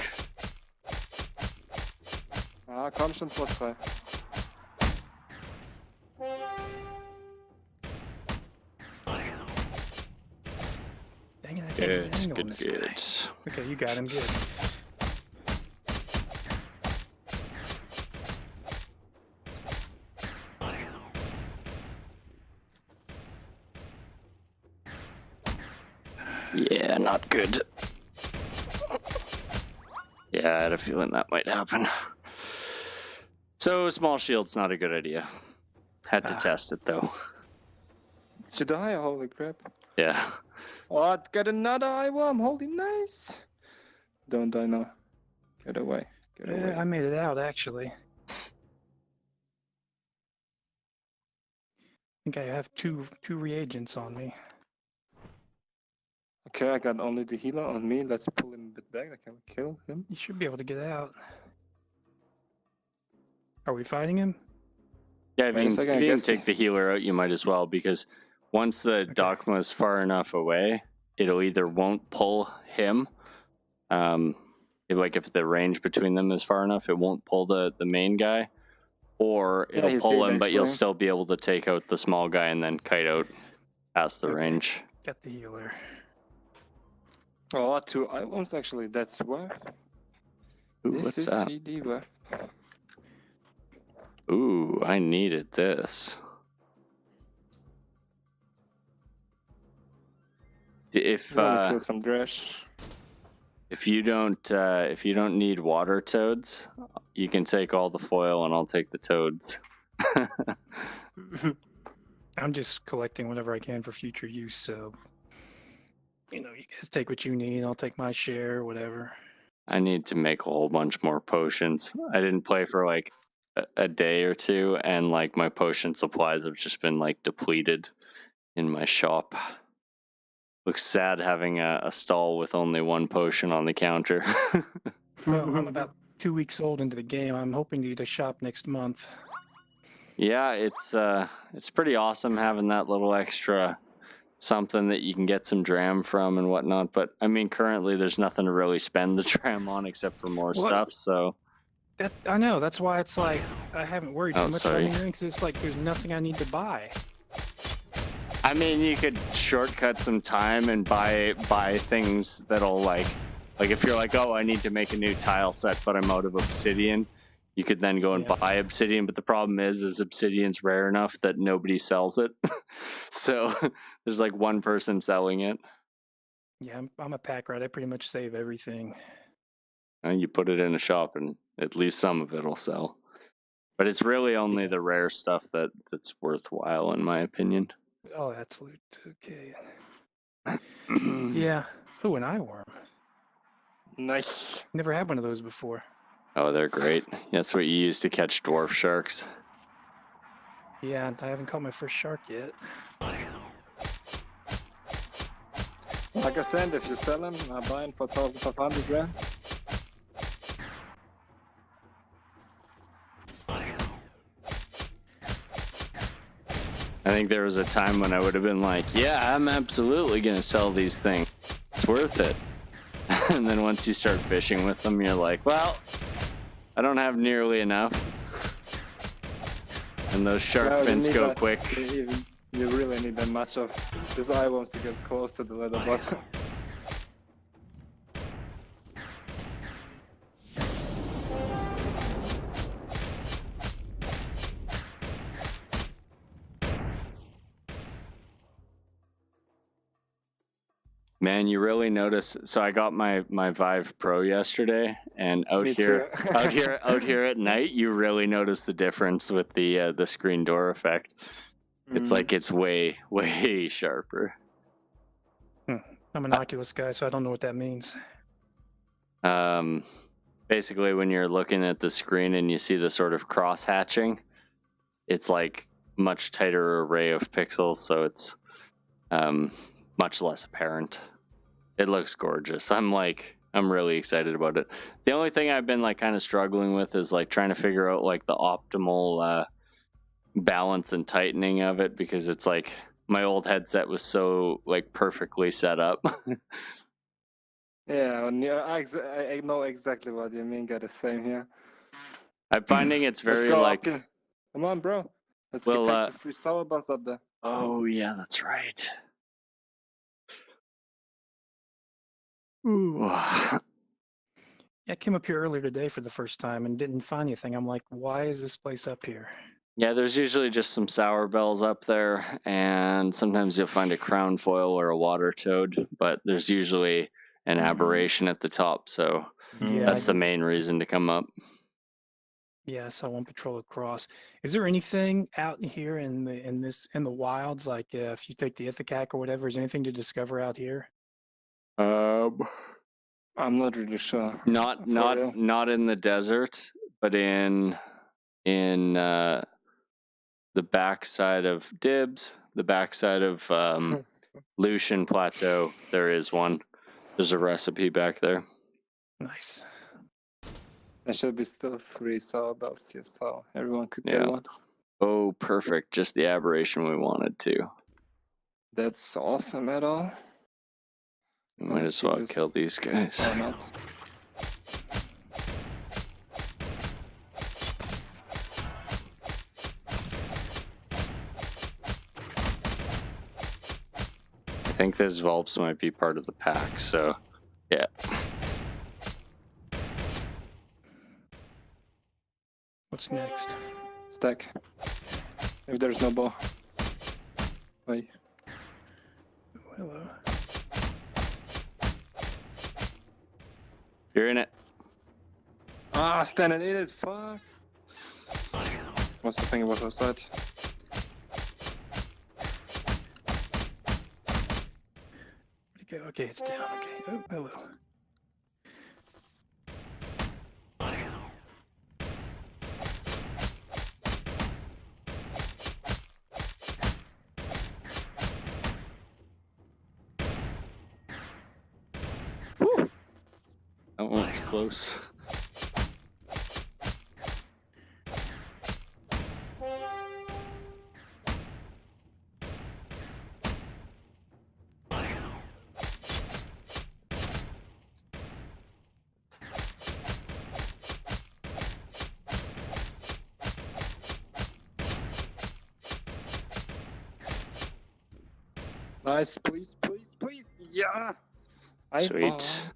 Komm schon vor 3. Dang it, I can't Good, get anything on good, this good. guy. Okay, you got him, good. Yeah, not good. Yeah, I had a feeling that might happen. So, small shield's not a good idea. Had to test it, though. Did you die? Holy crap. Yeah. Oh, got another eye worm. Holy nice. Don't die now. Get away. Get away. Yeah, I made it out, actually. I think I have two reagents on me. Okay, I got only the healer on me. Let's pull him a bit back. I can kill him. You should be able to get out. Are we fighting him? Yeah, if Wait a you can, second, if I you can guess- take the healer out, you might as well, because once the Dogma is far enough away, it'll either won't pull him, if the range between them is far enough, it won't pull the main guy, or it'll he's pull here him, but you'll actually. still be able to take out the small guy and then kite out past the Okay. range. Got the healer. Oh, 2 eye worms actually. That's worth. Ooh, This what's is that? really worth. Ooh, I needed this. If I'm gonna kill some Dresh. if you don't need water toads, you can take all the foil and I'll take the toads. I'm just collecting whatever I can for future use, so you guys take what you need, I'll take my share, whatever. I need to make a whole bunch more potions. I didn't play for like a day or two, and like my potion supplies have just been like depleted in my shop. Looks sad having a stall with only one potion on the counter. Well, I'm about 2 weeks old into the game. I'm hoping to get a shop next month. Yeah, it's pretty awesome having that little extra something that you can get some dram from and whatnot. But I mean, currently there's nothing to really spend the dram on except for more stuff. So I know, that's why it's like I haven't worried too Oh, much sorry. about anything, because it's like there's nothing I need to buy. I mean, you could shortcut some time and buy things that'll like if you're like, oh, I need to make a new tile set, but I'm out of obsidian. You could then go and Yeah. buy obsidian, but the problem is obsidian's rare enough that nobody sells it. So there's like one person selling it, Yeah, I'm a pack rat. I pretty much save everything. and you put it in a shop, and at least some of it'll sell. But it's really only the rare stuff that's worthwhile, in my opinion. Oh, that's loot. Okay. Yeah. Oh, an eye worm. Nice. Never had one of those before. Oh, they're great. That's what you use to catch dwarf sharks. Yeah, I haven't caught my first shark yet. Like I said, if you sell them, I buy them for 1,500 grand. I think there was a time when I would have been like, yeah, I'm absolutely going to sell these things. It's worth it. And then once you start fishing with them, you're like, well, I don't have nearly enough. And those shark Well, you fins need go that- quick. You really need that much of this eye worms to get close to the leather bottom. Man, you really notice. So I got my Vive Pro yesterday, and out Me here, too. out here at night, you really notice the difference with the screen door effect. It's like it's way sharper. I'm an Oculus guy, so I don't know what that means. Basically, when you're looking at the screen and you see the sort of cross hatching, it's like much tighter array of pixels, so it's much less apparent. It looks gorgeous. I'm really excited about it. The only thing I've been like kind of struggling with is like trying to figure out like the optimal balance and tightening of it, because it's like my old headset was so like perfectly set up. Yeah, I know exactly what you mean. Got the same here. I'm finding it's Let's very go like, up. Come on, bro. Let's Well, take the free sour buns up there. oh yeah, that's right. Ooh. Yeah, I came up here earlier today for the first time and didn't find anything. I'm like, why is this place up here? Yeah, there's usually just some sour bells up there, and sometimes you'll find a crown foil or a water toad, but there's usually an aberration at the top, so Yeah, that's the main reason to come up. Yeah, I saw one patrol across. Is there anything out here in the wilds, like if you take the Ithacac or whatever, is there anything to discover out here? I'm not really sure. Not in the desert, but in the backside of Dibs, the backside of Lucian Plateau, there is one. There's a recipe back there. Nice. There should be still free sour bells here, so everyone could Yeah. get one. Oh, perfect. Just the aberration we wanted to. That's awesome at all. Might as well kill these guys. Or not. I think this Vulps might be part of the pack, so yeah. What's next? Stack. If there's no bow. Wait. Hello. You're in it. Ah, standing in it, fuck. What's the thing about outside? Where'd it go? Okay, it's down. Okay. Oh, hello. That one was close. Nice, please, please, please. Yeah. Sweet.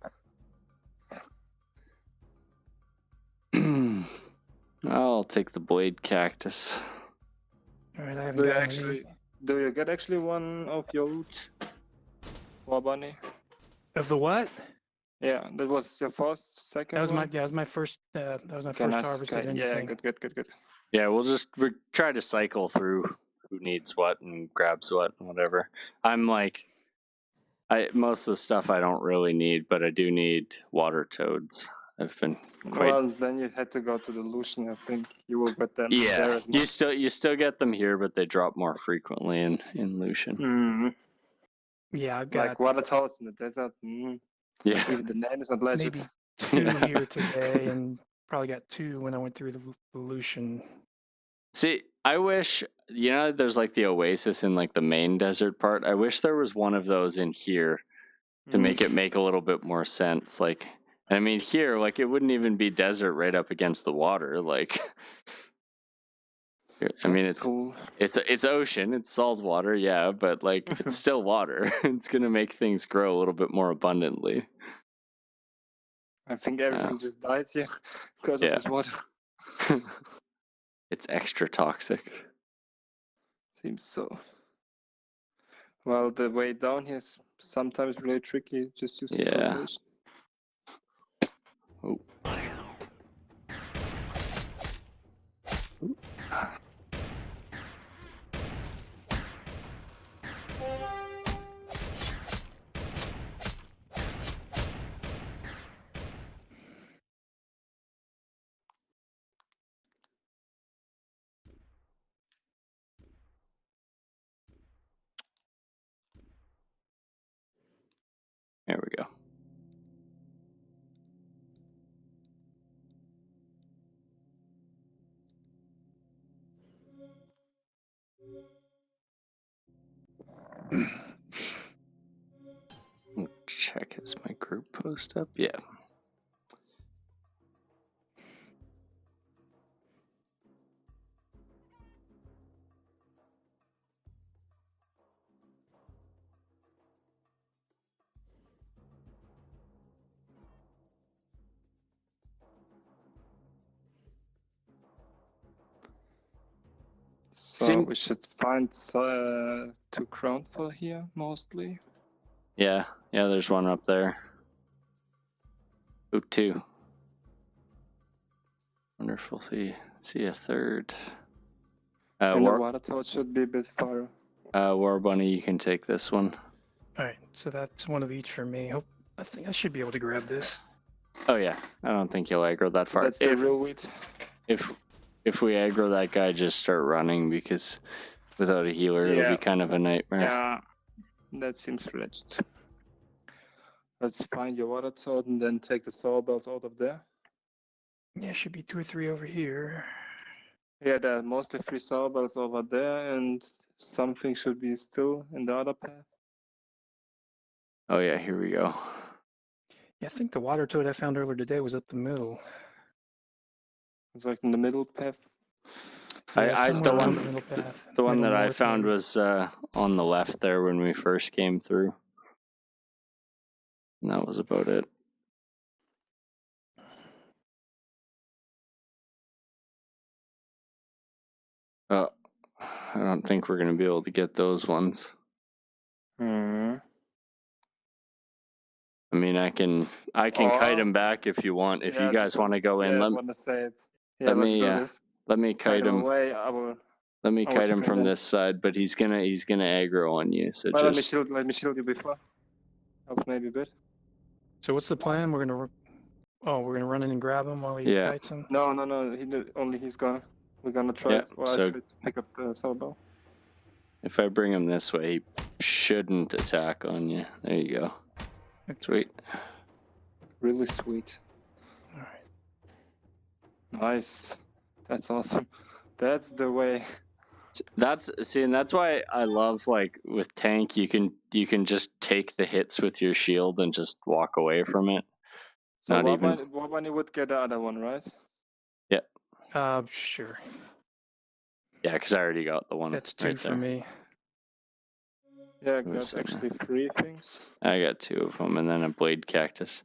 I'll take the blade cactus. All right, I haven't Do you got actually? Do you get actually one of your loot? War bunny. Of the what? Yeah, that was your first, second. That was one? that was my first. That was my Okay, first nice. harvest Okay, of yeah, anything. good. Yeah, we'll try to cycle through who needs what and grabs what and whatever. I'm like, most of the stuff I don't really need, but I do need water toads. I've been quite. Well, then you had to go to the Lucian. I think you will get them there Yeah, as much. you still get them here, but they drop more frequently in Lucian. Mm. Yeah, I've got Like water towers in the desert. Yeah. Even the name is not legit. maybe 2 here today, and probably got 2 when I went through the Lucian. See, I wish, there's like the oasis in like the main desert part. I wish there was one of those in here to make it make a little bit more sense. Like, I mean, here, like, it wouldn't even be desert right up against the water. Like, I mean, That's cool. it's ocean, it's salt water, yeah, but like, it's still water. It's gonna make things grow a little bit more abundantly. I think everything just died here because of Yeah. this water. It's extra toxic. Seems so. Well, the way down here is sometimes really tricky. Just using teleportation. Oh. There we go. Check, is my group post up? Yeah. So we should find 2 crownful here, mostly. Yeah, there's one up there. Ooh, 2. Wonderful. See a third. And the water torch should be a bit far. War Bunny, you can take this one. All right, so that's 1 of each for me. I think I should be able to grab this. Oh yeah, I don't think you'll aggro that far. That's the real wheat. If we aggro that guy, just start running, because without a healer, it'll be kind of a nightmare. Yeah, that seems wretched. Let's find your water sword and then take the soul bells out of there. Yeah, should be 2 or 3 over here. Yeah, there are mostly 3 soul bells over there, and something should be still in the other path. Oh yeah, here we go. Yeah, I think the water toad I found earlier today was up the middle. It's like in the middle path. Yeah, the one, the middle path. the one Middle that I north, found maybe. was on the left there when we first came through. And that was about it. I don't think we're gonna be able to get those ones. I mean, I can kite him back if you want. If you guys want to go in, I want to say it. Yeah, let's do this. let me kite him. Away. Let me I kite will him from sprint in. this side, but he's gonna aggro on you. So Well, just let me shield you before. Helps maybe a bit. So what's the plan? We're gonna run in and grab him while he kites him. No. He's gone. We're gonna try. Yeah, I so- tried to pick up the soul bell. if I bring him this way, he shouldn't attack on you. There you go. Sweet. Really sweet. All right. Nice. That's awesome. That's the way. And that's why I love, like, with tank, you can just take the hits with your shield and just walk away from it. So Not Wabani would get the other one, right? Sure. Yeah, because I already got the one. That's 2 right for there. me. Yeah, I Wait a got second. actually 3 things. I got 2 of them, and then a blade cactus.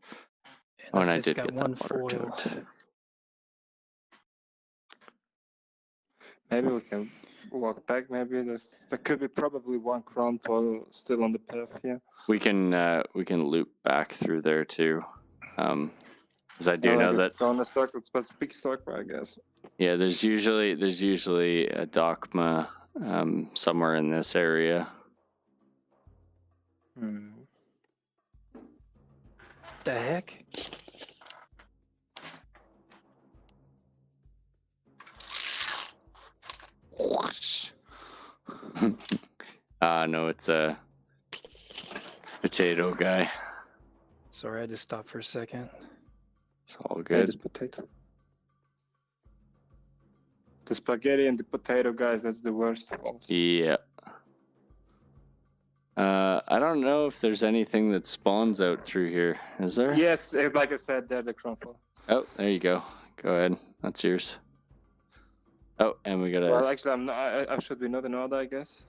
And I just did got get 1 that water foil. toad. Maybe we can walk back. Maybe there could be probably 1 crown foil still on the path here. We can loop back through there too, because I do know that. Go in a circle, but it's a big circle, I guess. Yeah, there's usually a Dogma somewhere in this area. The heck? No, it's a potato guy. Sorry, I just stopped for a second. It's all Yeah, good. just potato. The spaghetti and the potato guys, that's the worst. Yeah. I don't know if there's anything that spawns out through here. Is there? Yes, it's like I said, they're the crownfall. Oh, there you go. Go ahead. That's yours. Oh, and we got a. Well, actually, I'm not, I should be not another, I guess.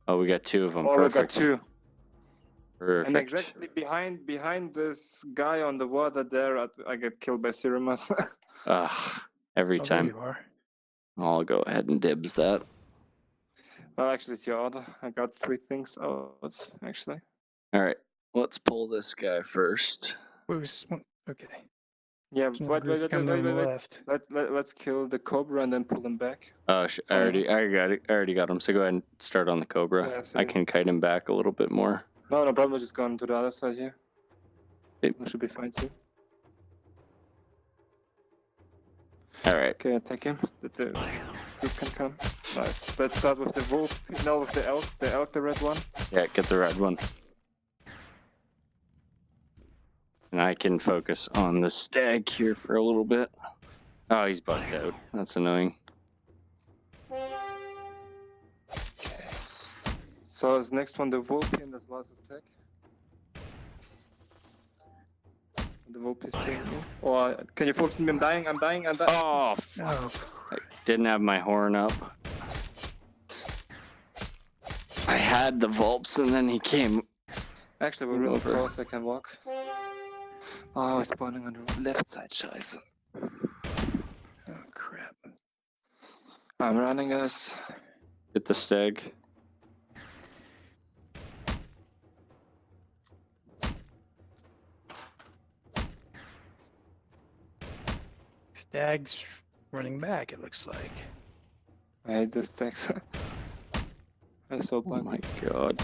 Oh, we got two of them. Oh, Perfect. we got two. Perfect. And exactly behind this guy on the water there, I get killed by Cyrimus. Ugh, every Oh, there time. you are. I'll go ahead and dibs that. Well, actually, it's your order. I got 3 things out, actually. All right, let's pull this guy first. Okay. Yeah, There's another group coming on the left. Let's kill the Cobra and then pull him back. I already got him. So go ahead and start on the Cobra. Yeah, so I can kite him back a little bit more. No problem. Just going to the other side here. It We should be fine too. All right. Okay, attack him. The group can come. Nice. Let's start with the wolf. No, with the elk. The elk, the red one. Yeah, get the red one. And I can focus on the stag here for a little bit. Oh, he's bugged out. That's annoying. So is next one the wolf and this last attack. The wolf is taking. Or can you focus on me? I'm dying. Oh, Oh, I didn't have my horn up. I had the Vulps and then he came. Actually, we're really over. close. I can walk. Oh, he's spawning on the left side. Scheiße. oh crap. I'm running, guys. Hit the stag. Stag's running back, it looks like. I hate this text. That's so Oh bad. my god.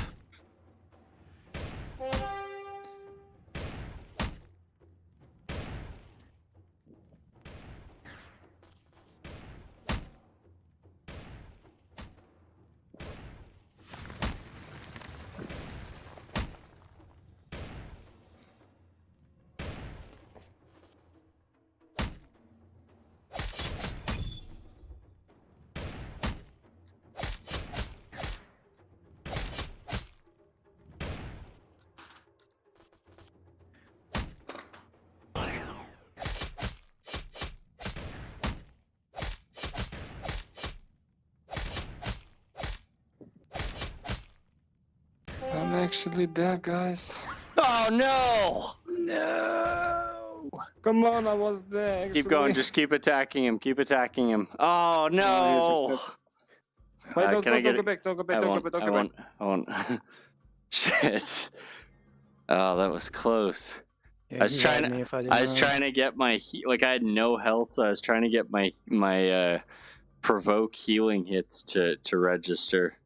I'm actually there, guys. Oh no! No! Come on, I was there. Actually. Keep going, just keep attacking him, keep attacking him. Oh no! Wait, Can I get don't go it? back, don't go back, I don't go back, don't go back. I won't. Shit. Oh, that was close. Yeah, I was he trying had to- me if I didn't I was run. trying to get my like I had no health, so I was trying to get my provoke healing hits to register.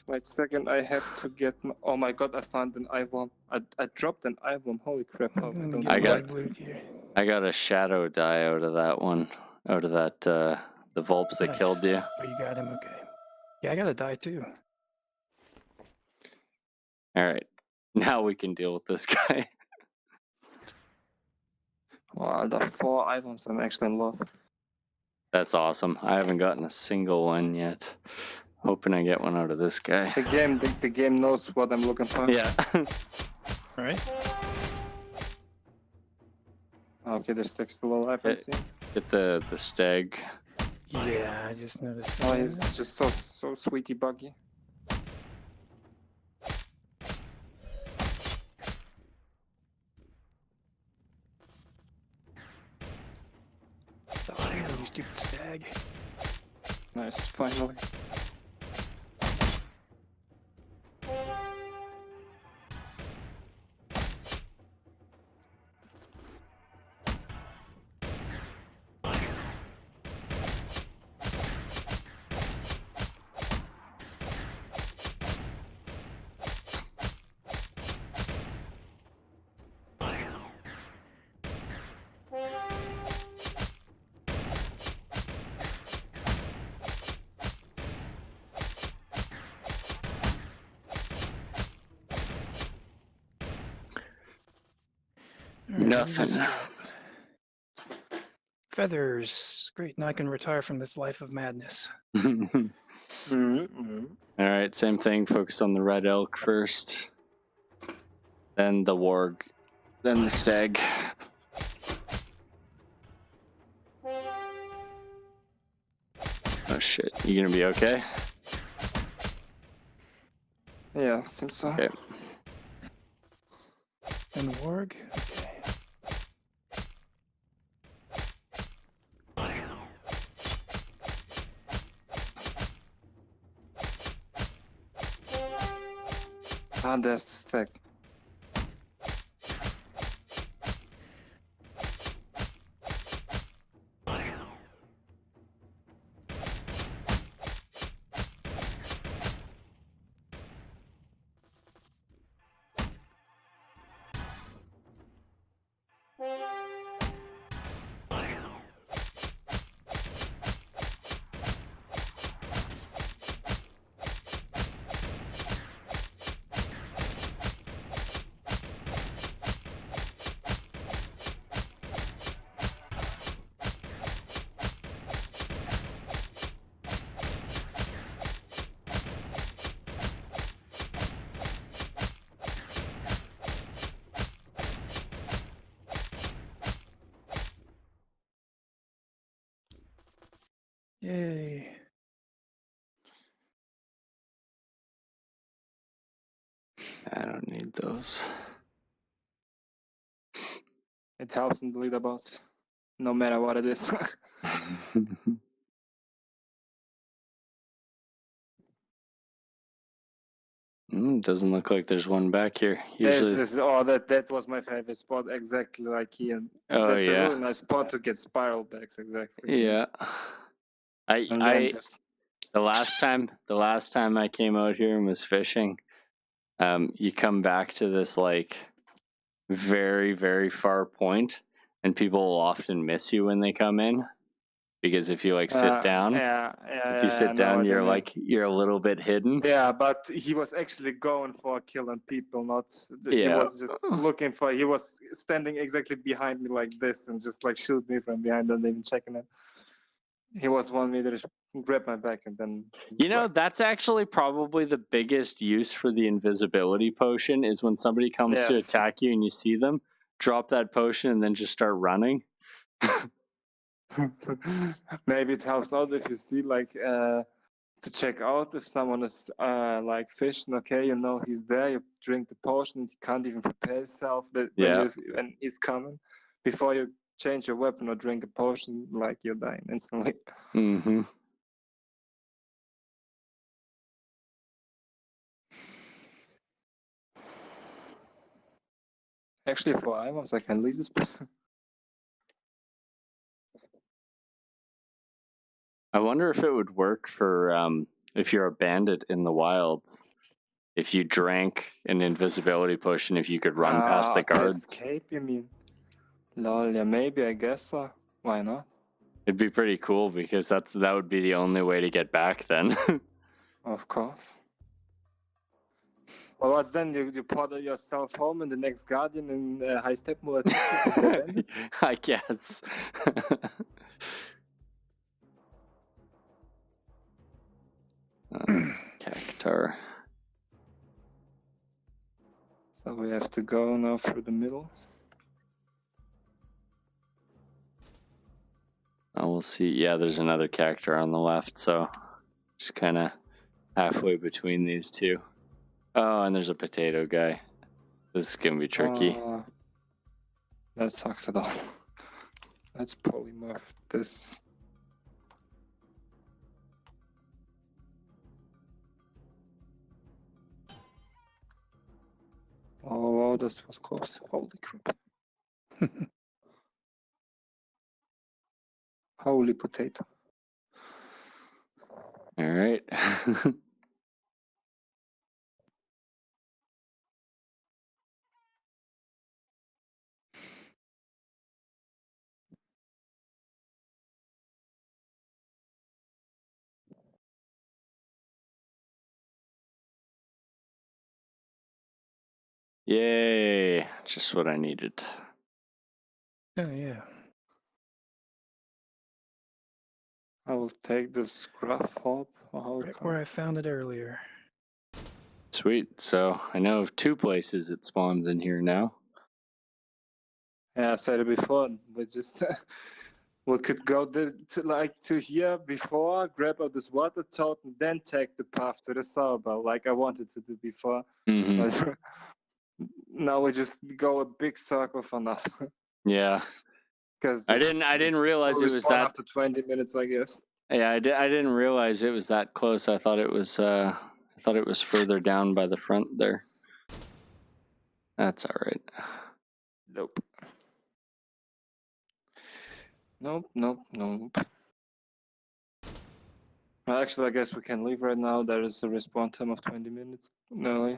Wait a second, I have to get. Oh my god, I found an eye worm. I dropped an eye worm. Holy crap! Oh, I'm don't gonna I get got- my loot here. I got a shadow die out of that one, out of that the Vulps that Nice. killed you. Oh, you got him, okay. Yeah, I gotta die too. All right, now we can deal with this guy. Well, the 4 eye worms. I'm actually in love. That's awesome. I haven't gotten a single one yet. Hoping I get one out of this guy. The game knows what I'm looking for. Yeah. All right. Okay, there's still still alive. I see. Get the stag. Yeah, I just noticed. Oh, that. he's just so sweetie buggy. Oh, you stupid stag. Nice, finally. All right, what does this Nothing. drop? Feathers. Great, now I can retire from this life of madness. Mm-hmm. All right, same thing. Focus on the red elk first, then the warg, then the stag. Oh shit, you gonna be okay? Yeah, seems so. Okay. And the warg? Okay. Ah, there's the stack. Yay. I don't need those. It helps in the leaderboards, no matter what it is. Doesn't look like there's one back here. Usually. That was my favorite spot, exactly like here. Oh That's a yeah. really nice spot to get spiral backs, exactly. Yeah. And then I just the last time I came out here and was fishing, you come back to this like very, very far point, and people will often miss you when they come in. Because if you like sit down, if you sit down, you're like you're a little bit hidden. Yeah, but he was actually going for killing people, not. He Yeah. was just looking for. He was standing exactly behind me like this and just like shoot me from behind, not even checking it. He was 1 meter, grab my back, and then. You know, that's actually probably the biggest use for the invisibility potion is when somebody comes to Yes. attack you and you see them, drop that potion and then just start running. Maybe it helps out if you see like to check out if someone is like fishing. Okay, you know he's there. You drink the potion. He can't even prepare himself. That when he's coming, before you change your weapon or drink a potion, like you're dying instantly. Mm-hmm. Actually, for items, I can leave this. I wonder if it would work for if you're a bandit in the wilds. If you drank an invisibility potion, if you could run past the guards. Escape, you mean? Lol, yeah, maybe, I guess so. Why not? It'd be pretty cool because that would be the only way to get back then. Of course. Well, what's then? You portal yourself home in the next Guardian in high step mode. I guess. Cactar. So we have to go now through the middle. Oh, we'll see. Yeah, there's another cactar on the left, so just kind of halfway between these two. Oh, and there's a potato guy. This is gonna be tricky. That sucks at all. Let's polymorph this. Oh, wow, this was close. Holy crap. Holy potato. All right. Yay, just what I needed. Oh, yeah. I will take the scruff hop. Right where I found it earlier. Sweet. So I know of 2 places it spawns in here now. Yeah, I said it before. We just we could go to here before, grab out this water toad, and then take the path to the server, like I wanted to do before. Hmm. But now we just go a big circle for now. Yeah. Because I didn't realize it was that. after 20 minutes, I guess. Yeah, I didn't realize it was that close. I thought it was further down by the front there. That's all right. Nope. Nope. Well, actually, I guess we can leave right now. There is a respawn time of 20 minutes. Nearly.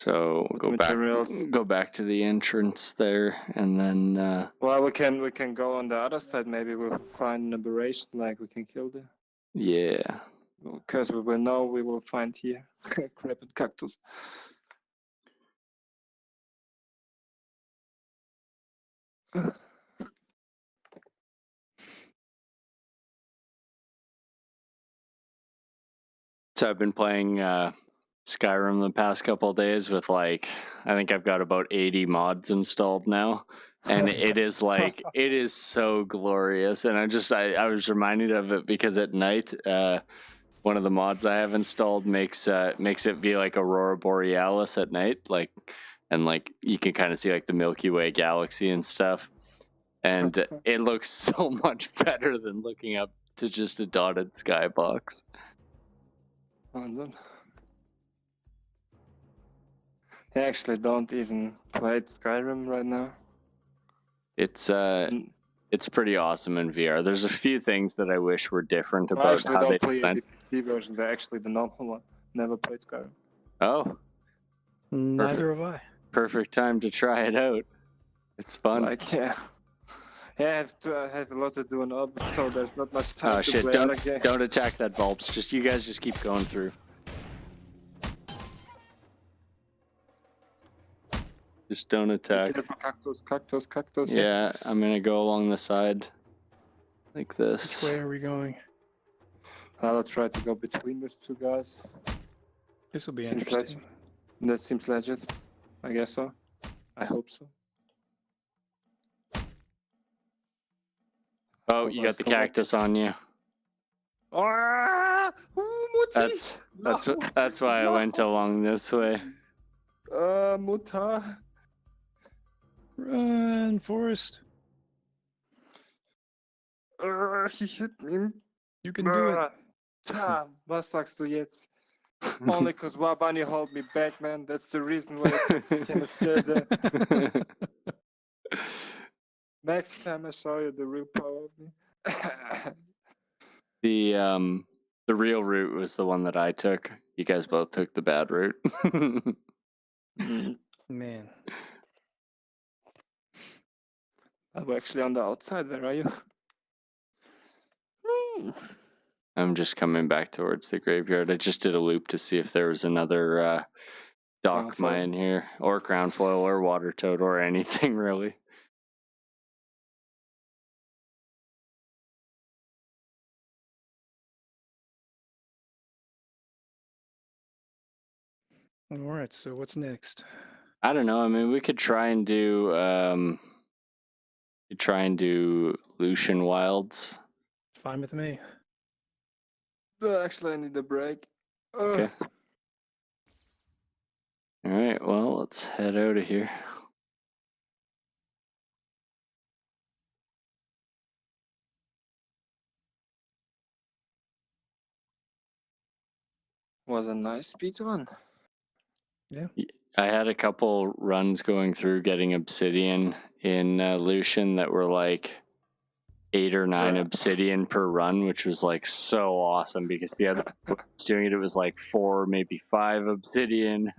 So With go materials. back to the entrance there, and then Well, we can go on the other side. Maybe we'll find an aberration, like we can kill them. yeah. Because we will know we will find here crab and cactus. So I've been playing Skyrim the past couple of days with I think I've got about 80 mods installed now, and it is it is so glorious. And I was reminded of it because at night, one of the mods I have installed makes it be like Aurora Borealis at night, and you can kind of see the Milky Way galaxy and stuff, and it looks so much better than looking up to just a dotted skybox. I actually don't even play Skyrim right now. It's pretty awesome in VR. There's a few things that I wish were different I about actually how don't they play went. the version, but actually the normal one. Never played Skyrim. Oh, Neither have I. perfect time to try it out. It's fun. Yeah, I have a lot to do on Orbus, so there's not much time Oh to shit! play other games. Don't attack that bulbs. You guys just keep going through. Just don't attack. Careful, cactus. Yeah, I'm gonna go along the side, like Which this. way are we going? I'll try to go between these 2 guys. This will be Seems interesting. That seems legit. I guess so. I hope so. Oh, you got the cactus on you. Ah! Mutti! That's why I went along this way. Mutter. Run, Forrest. He hit me. You can do it. Was sagst du jetzt? Only because Wabani hold me back, man. That's the reason why I can escape there. Next time I show you the real power of me. The real route was the one that I took. You guys both took the bad route. Man. I'm actually on the outside. Where are you? I'm just coming back towards the graveyard. I just did a loop to see if there was another dock Ground mine here, or crown foil, or water toad, or anything really. All right, so what's next? I don't know. I mean, we could try and do Lucian Wilds. Fine with me. Actually, I need a break. Okay. All right. Well, let's head out of here. Was a nice speed one. Yeah. I had a couple runs going through getting obsidian in Lucian that were 8 or 9 obsidian per run, which was so awesome because the other was doing it. It was 4, maybe 5 obsidian.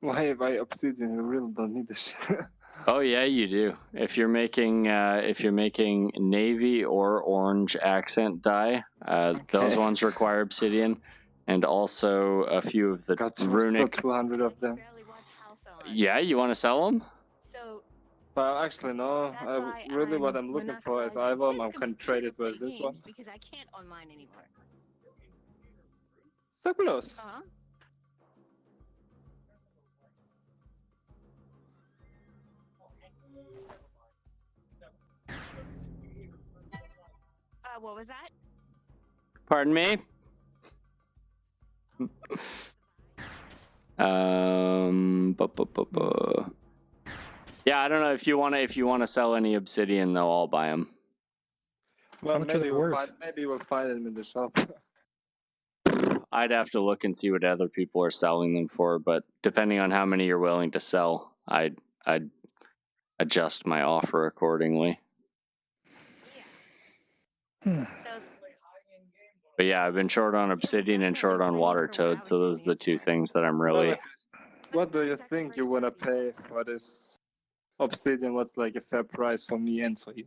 Why obsidian? You really don't need this shit. Oh yeah, you do. If you're making navy or orange accent dye, those ones require obsidian, and also a few of the Got runic. 200 of them. Yeah, you want to sell them? So Well, actually, no. That's why Really, what I'm looking for is monopolizing item. I his can trade it computer with play this one. games because I can't on mine anymore. So close. Uh-huh. What was that? Pardon me? Yeah, I don't know if you wanna sell any obsidian though, I'll buy them. Well, much are they worth? Maybe we'll find them in the shop. I'd have to look and see what other people are selling them for, but depending on how many you're willing to sell, I'd adjust my offer accordingly. So But yeah, I've been short on obsidian and short on water toad, so those are the two things that I'm really. What do you think you wanna pay for this obsidian? What's like a fair price for me and for you?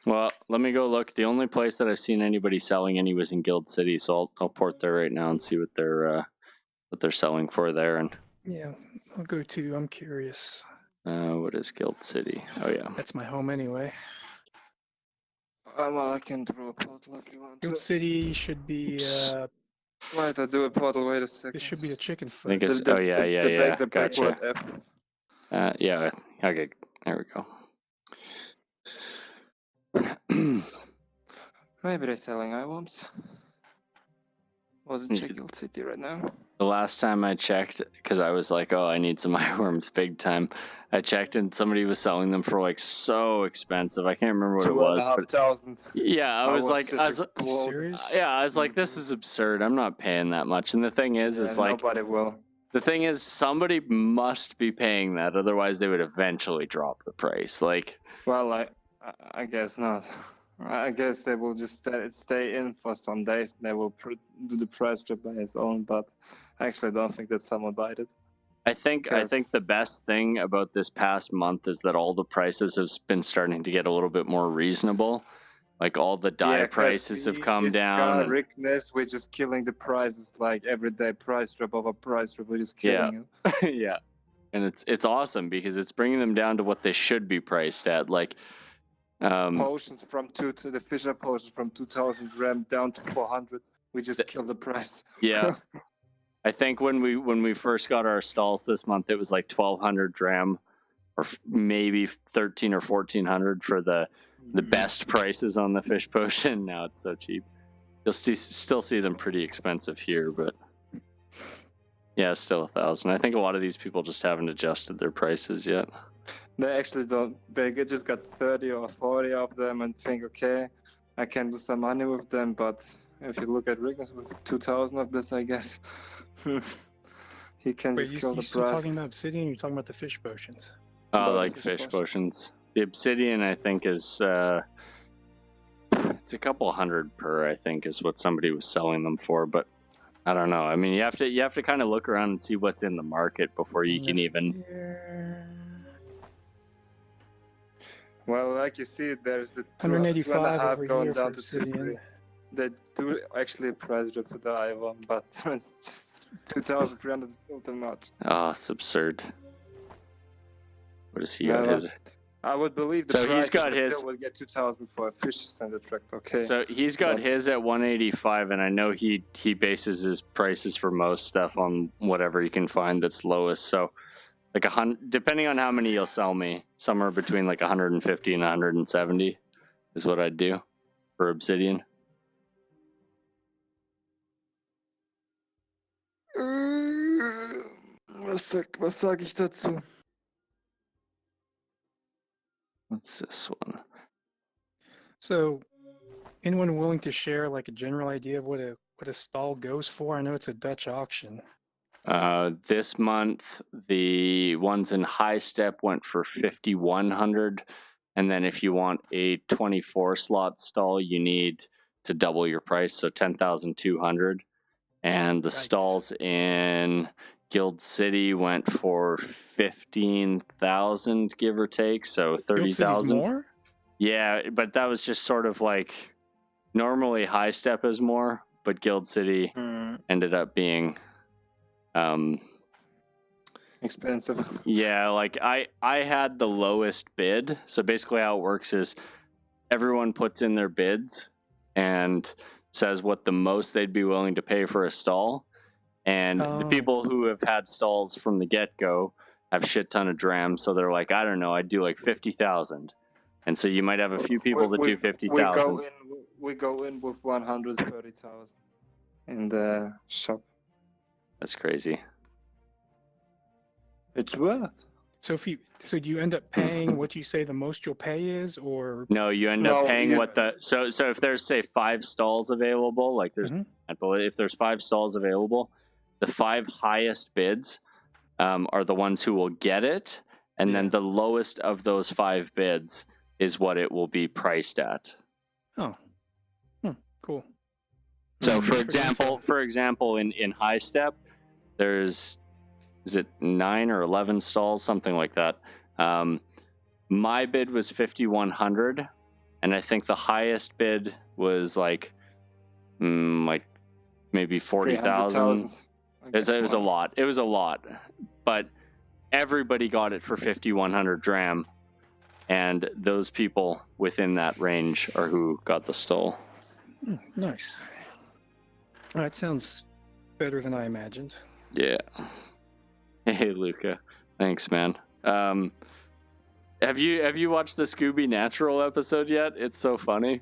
Well, let me go look. The only place that I've seen anybody selling any was in Guild City, so I'll port there right now and see what they're selling for there. And Yeah, I'll go too. I'm curious. what is Guild City? Oh yeah, That's my home anyway. Well, I can draw a portal if you want Guild to. City should be. Right, I do a portal. Wait a second. This should be the chicken I think foot. it's. Oh yeah. The Gotcha. backward F. Yeah. Okay. There we go. Maybe they're selling items. Wasn't check Guild City right now. The last time I checked, because I was like, oh, I need some eyeworms big time. I checked and somebody was selling them for like so expensive. I can't remember what it was. $2,500. Yeah, I was like, serious? yeah, I was like, this is absurd. I'm not paying that much. And the thing is like, nobody will. the thing is, somebody must be paying that, otherwise they would eventually drop the price. Like, Well, I guess not. I guess they will just stay in for some days. They will do the price drop by its own, but I actually don't think that someone bought it. I think the best thing about this past month is that all the prices have been starting to get a little bit more reasonable. Like all the dye prices have come down. Rickness, we're just killing the prices like everyday price drop over price drop. We're just killing you. Yeah, and it's awesome because it's bringing them down to what they should be priced at. Like potions from the Fisher potions from 2,000 gram down to 400. We just kill the price. Yeah. I think when we first got our stalls this month, it was like 1,200 dram, or maybe 1,300 or 1,400 for the best prices on the fish potion. Now it's so cheap. You'll still see them pretty expensive here, but yeah, still 1,000. I think a lot of these people just haven't adjusted their prices yet. They actually don't. They just got 30 or 40 of them and think, okay, I can do some money with them. But if you look at Rickness with 2,000 of this, I guess he can just kill the You're still price. talking about obsidian? You're talking about the fish potions? Oh, like fish potions. The obsidian, I think, is it's a couple hundred per. I think is what somebody was selling them for, but I don't know. I mean, you have to kind of look around and see what's in the market before you can even. Well, like you see, there's the 185 over going here down for to 2. obsidian. They do actually price drop to the item, but it's just 2,300 is still too much. Oh, it's absurd. What does he Yeah, got? I would believe the So price he's got his. still will get 2,000 for a fish center tractor. Okay. So he's got his at 185, and I know he bases his prices for most stuff on whatever he can find that's lowest. So like depending on how many you'll sell me, somewhere between like 150 and 170 is what I'd do for obsidian. Was sag ich dazu? What's this one? So, anyone willing to share like a general idea of what a stall goes for? I know it's a Dutch auction. This month, the ones in high step went for 5,100, and then if you want a 24 slot stall, you need to double your price, so 10,200. And the stalls in Guild City went for 15,000, give or take, so 30,000. More? Yeah, but that was just sort of like normally high step is more, but Guild City ended up being expensive. Yeah, like I had the lowest bid. So basically how it works is everyone puts in their bids and says what the most they'd be willing to pay for a stall. And the Oh. people who have had stalls from the get-go have shit ton of drams, so they're like, I don't know, I'd do like 50,000. And so you might have a few people that do 50,000. We go in with 130,000 in the shop. That's crazy. It's worth. So do you end up paying what you say the most you'll pay is, or No, you end up No, paying you- what the so if there's say 5 stalls available, like there's Mhm. if there's 5 stalls available, the 5 highest bids are the ones who will get it, and then Yeah. the lowest of those 5 bids is what it will be priced at. oh, cool. So Mm-hmm. for example, in High Step, is it 9 or 11 stalls, something like that. My bid was 5,100, and I think the highest bid was like maybe 40,000. 300,000. It was a lot. It was a lot, but everybody got it for 5,100 dram, and those people within that range are who got the stall. Nice. That sounds better than I imagined. Yeah. Hey, Luca. Thanks, man. Have you watched the Scooby Natural episode yet? It's so funny.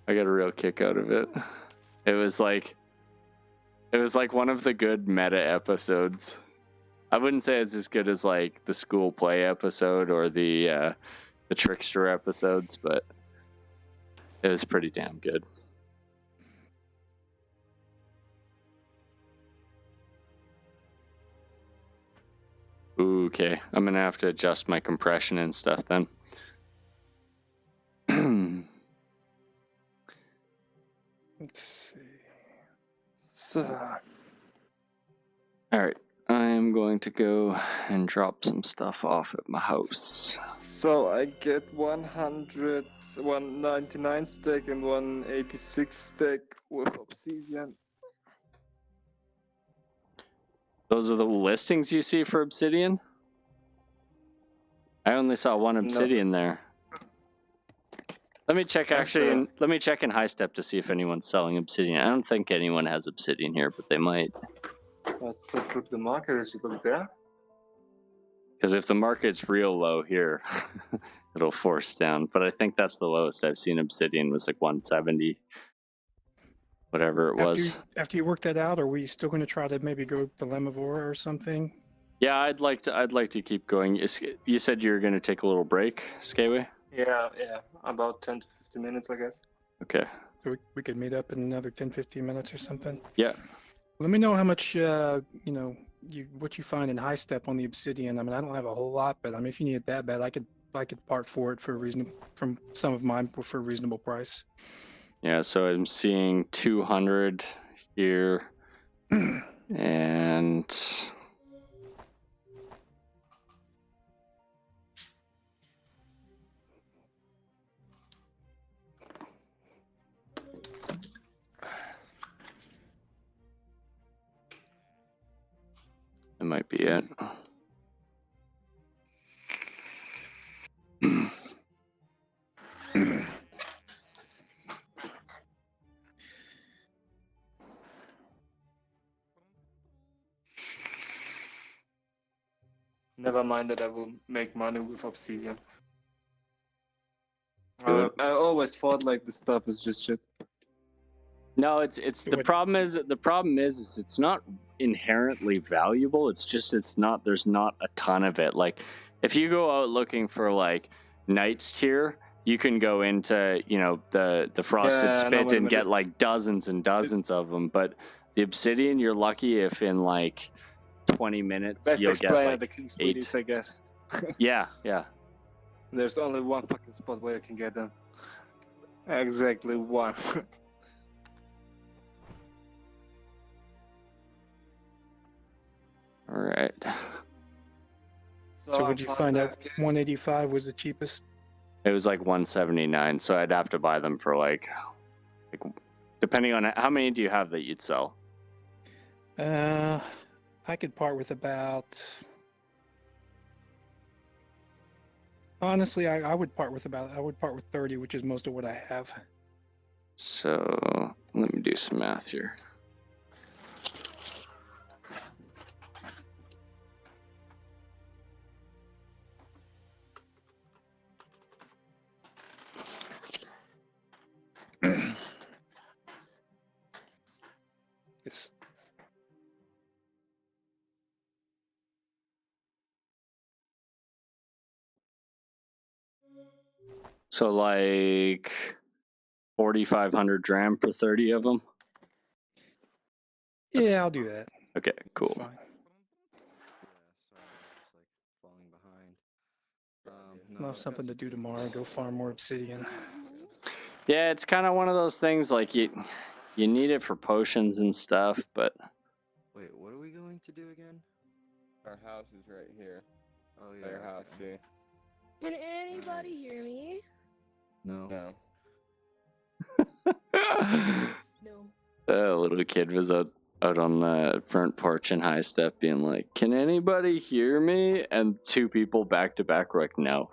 I got a real kick out of it. It was like one of the good meta episodes. I wouldn't say it's as good as like the school play episode or the trickster episodes, but it was pretty damn good. Okay, I'm gonna have to adjust my compression and stuff then. Let's see. So, All right, I'm going to go and drop some stuff off at my house. so I get 199 stack and 186 stack with obsidian. Those are the listings you see for obsidian? I only saw one obsidian there. Let me check let me check in High Step to see if anyone's selling obsidian. I don't think anyone has obsidian here, but they might. Let's look the market. Is it look there? Because if the market's real low here, it'll force down. But I think that's the lowest I've seen obsidian was like 170. Whatever it was. After you work that out, are we still going to try to maybe go to Lemivora or something? Yeah, I'd like to keep going. You said you were going to take a little break, Skyway? Yeah, about 10 to 15 minutes, I guess. Okay. So we could meet up in another 10, 15 minutes or something. Yeah. Let me know how much what you find in High Step on the obsidian. I mean, I don't have a whole lot, but I mean, if you need it that bad, I could part for it from some of mine for a reasonable price. Yeah, so I'm seeing 200 here, and that might be it. Never mind that I will make money with obsidian. Good. I always thought like this stuff is just shit. No, it's the problem is it's not inherently valuable. It's just there's not a ton of it. Like if you go out looking for like Knight's tier, you can go into the Frosted Spit and get like dozens and dozens of them. But the obsidian, you're lucky if in like 20 minutes Best you'll get explainer, like the King's 8. Wheaties, I guess. Yeah. There's only one fucking spot where you can get them. Exactly one. All right. So would you find out 185 was the cheapest? It was like 179, so I'd have to buy them for like depending on how many do you have that you'd sell? I I could part with about. Honestly, I would part with 30, which is most of what I have. So let me do some math here. Yes. So like 4,500 dram for 30 of them. Yeah, I'll do that. Okay, cool. That's fine. Yeah, sorry, I was just like falling behind. I'll have something to do tomorrow. Go farm more obsidian. Yeah, it's kind of one of those things like you need it for potions and stuff, but Wait, what are we going to do again? Our house is right here. Oh yeah. Their house, see? Can anybody hear me? No. No. No. A little kid was out on the front porch in High Step being like, "Can anybody hear me?" And two people back to back were like, "No."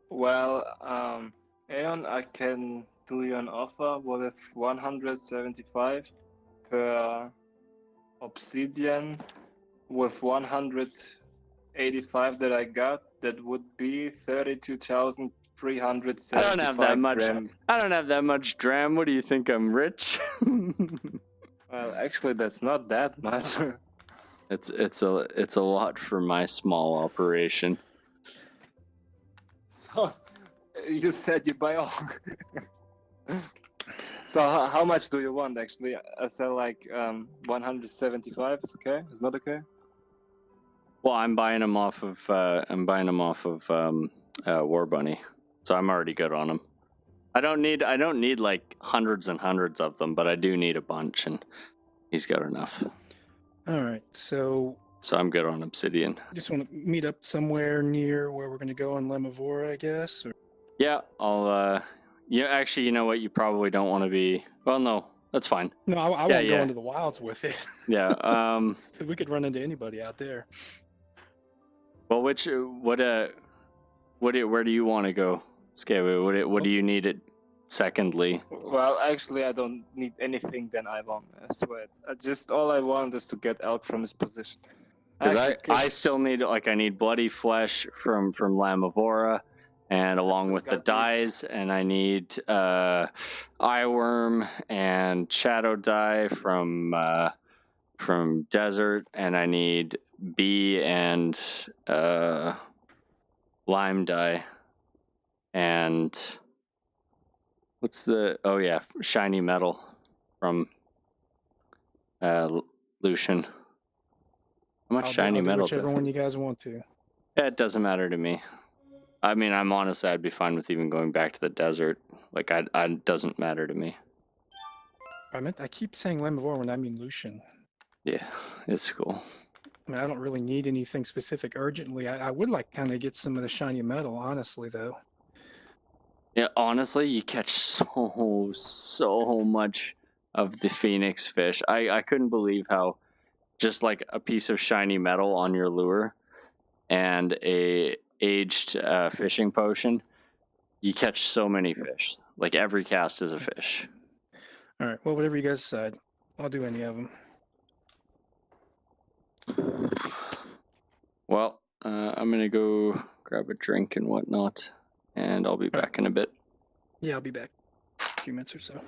Well, Aeon, I can do you an offer with 175 per obsidian. With 185 that I got, that would be 32,375. I don't have that much. Dram. I don't have that much dram. What do you think? I'm rich? Well, actually, that's not that much. It's a lot for my small operation. So, you said you buy all. So how much do you want actually? I sell like 175. Is okay? Is not okay? Well, I'm buying them off of War Bunny, so I'm already good on them. I don't need like hundreds and hundreds of them, but I do need a bunch, and he's got enough. All right, so I'm good on obsidian. just want to meet up somewhere near where we're going to go on Lemavora, I guess. Or... Yeah, I'll. Actually, you know what? You probably don't want to be. Well, no, that's fine. No, I won't go into the wilds with it. Yeah. We could run into anybody out there. Well, where do you want to go, Scaly? What do you need it? Secondly, well, actually, I don't need anything. Then I want. I swear. All I want is to get out from his position. because I still need I need bloody flesh from Lamavora, and along with the dyes, and I need eyeworm and shadow dye from desert, and I need bee and lime dye, and what's the shiny metal from Lucian. How much shiny metal? Whichever one you guys want to. Yeah, it doesn't matter to me. I mean, I'm honestly, I'd be fine with even going back to the desert. Like, it doesn't matter to me. I keep saying Lemavora when I mean Lucian. Yeah, it's cool. I mean, I don't really need anything specific urgently. I would like kind of get some of the shiny metal, honestly, though. Yeah, honestly, you catch so much of the phoenix fish. I couldn't believe how just like a piece of shiny metal on your lure and a aged fishing potion, you catch so many fish. Like every cast is a fish. All right, well, whatever you guys decide, I'll do any of them. Well, I'm gonna go grab a drink and whatnot, and I'll be back in a bit. Yeah, I'll be back in a few minutes or so.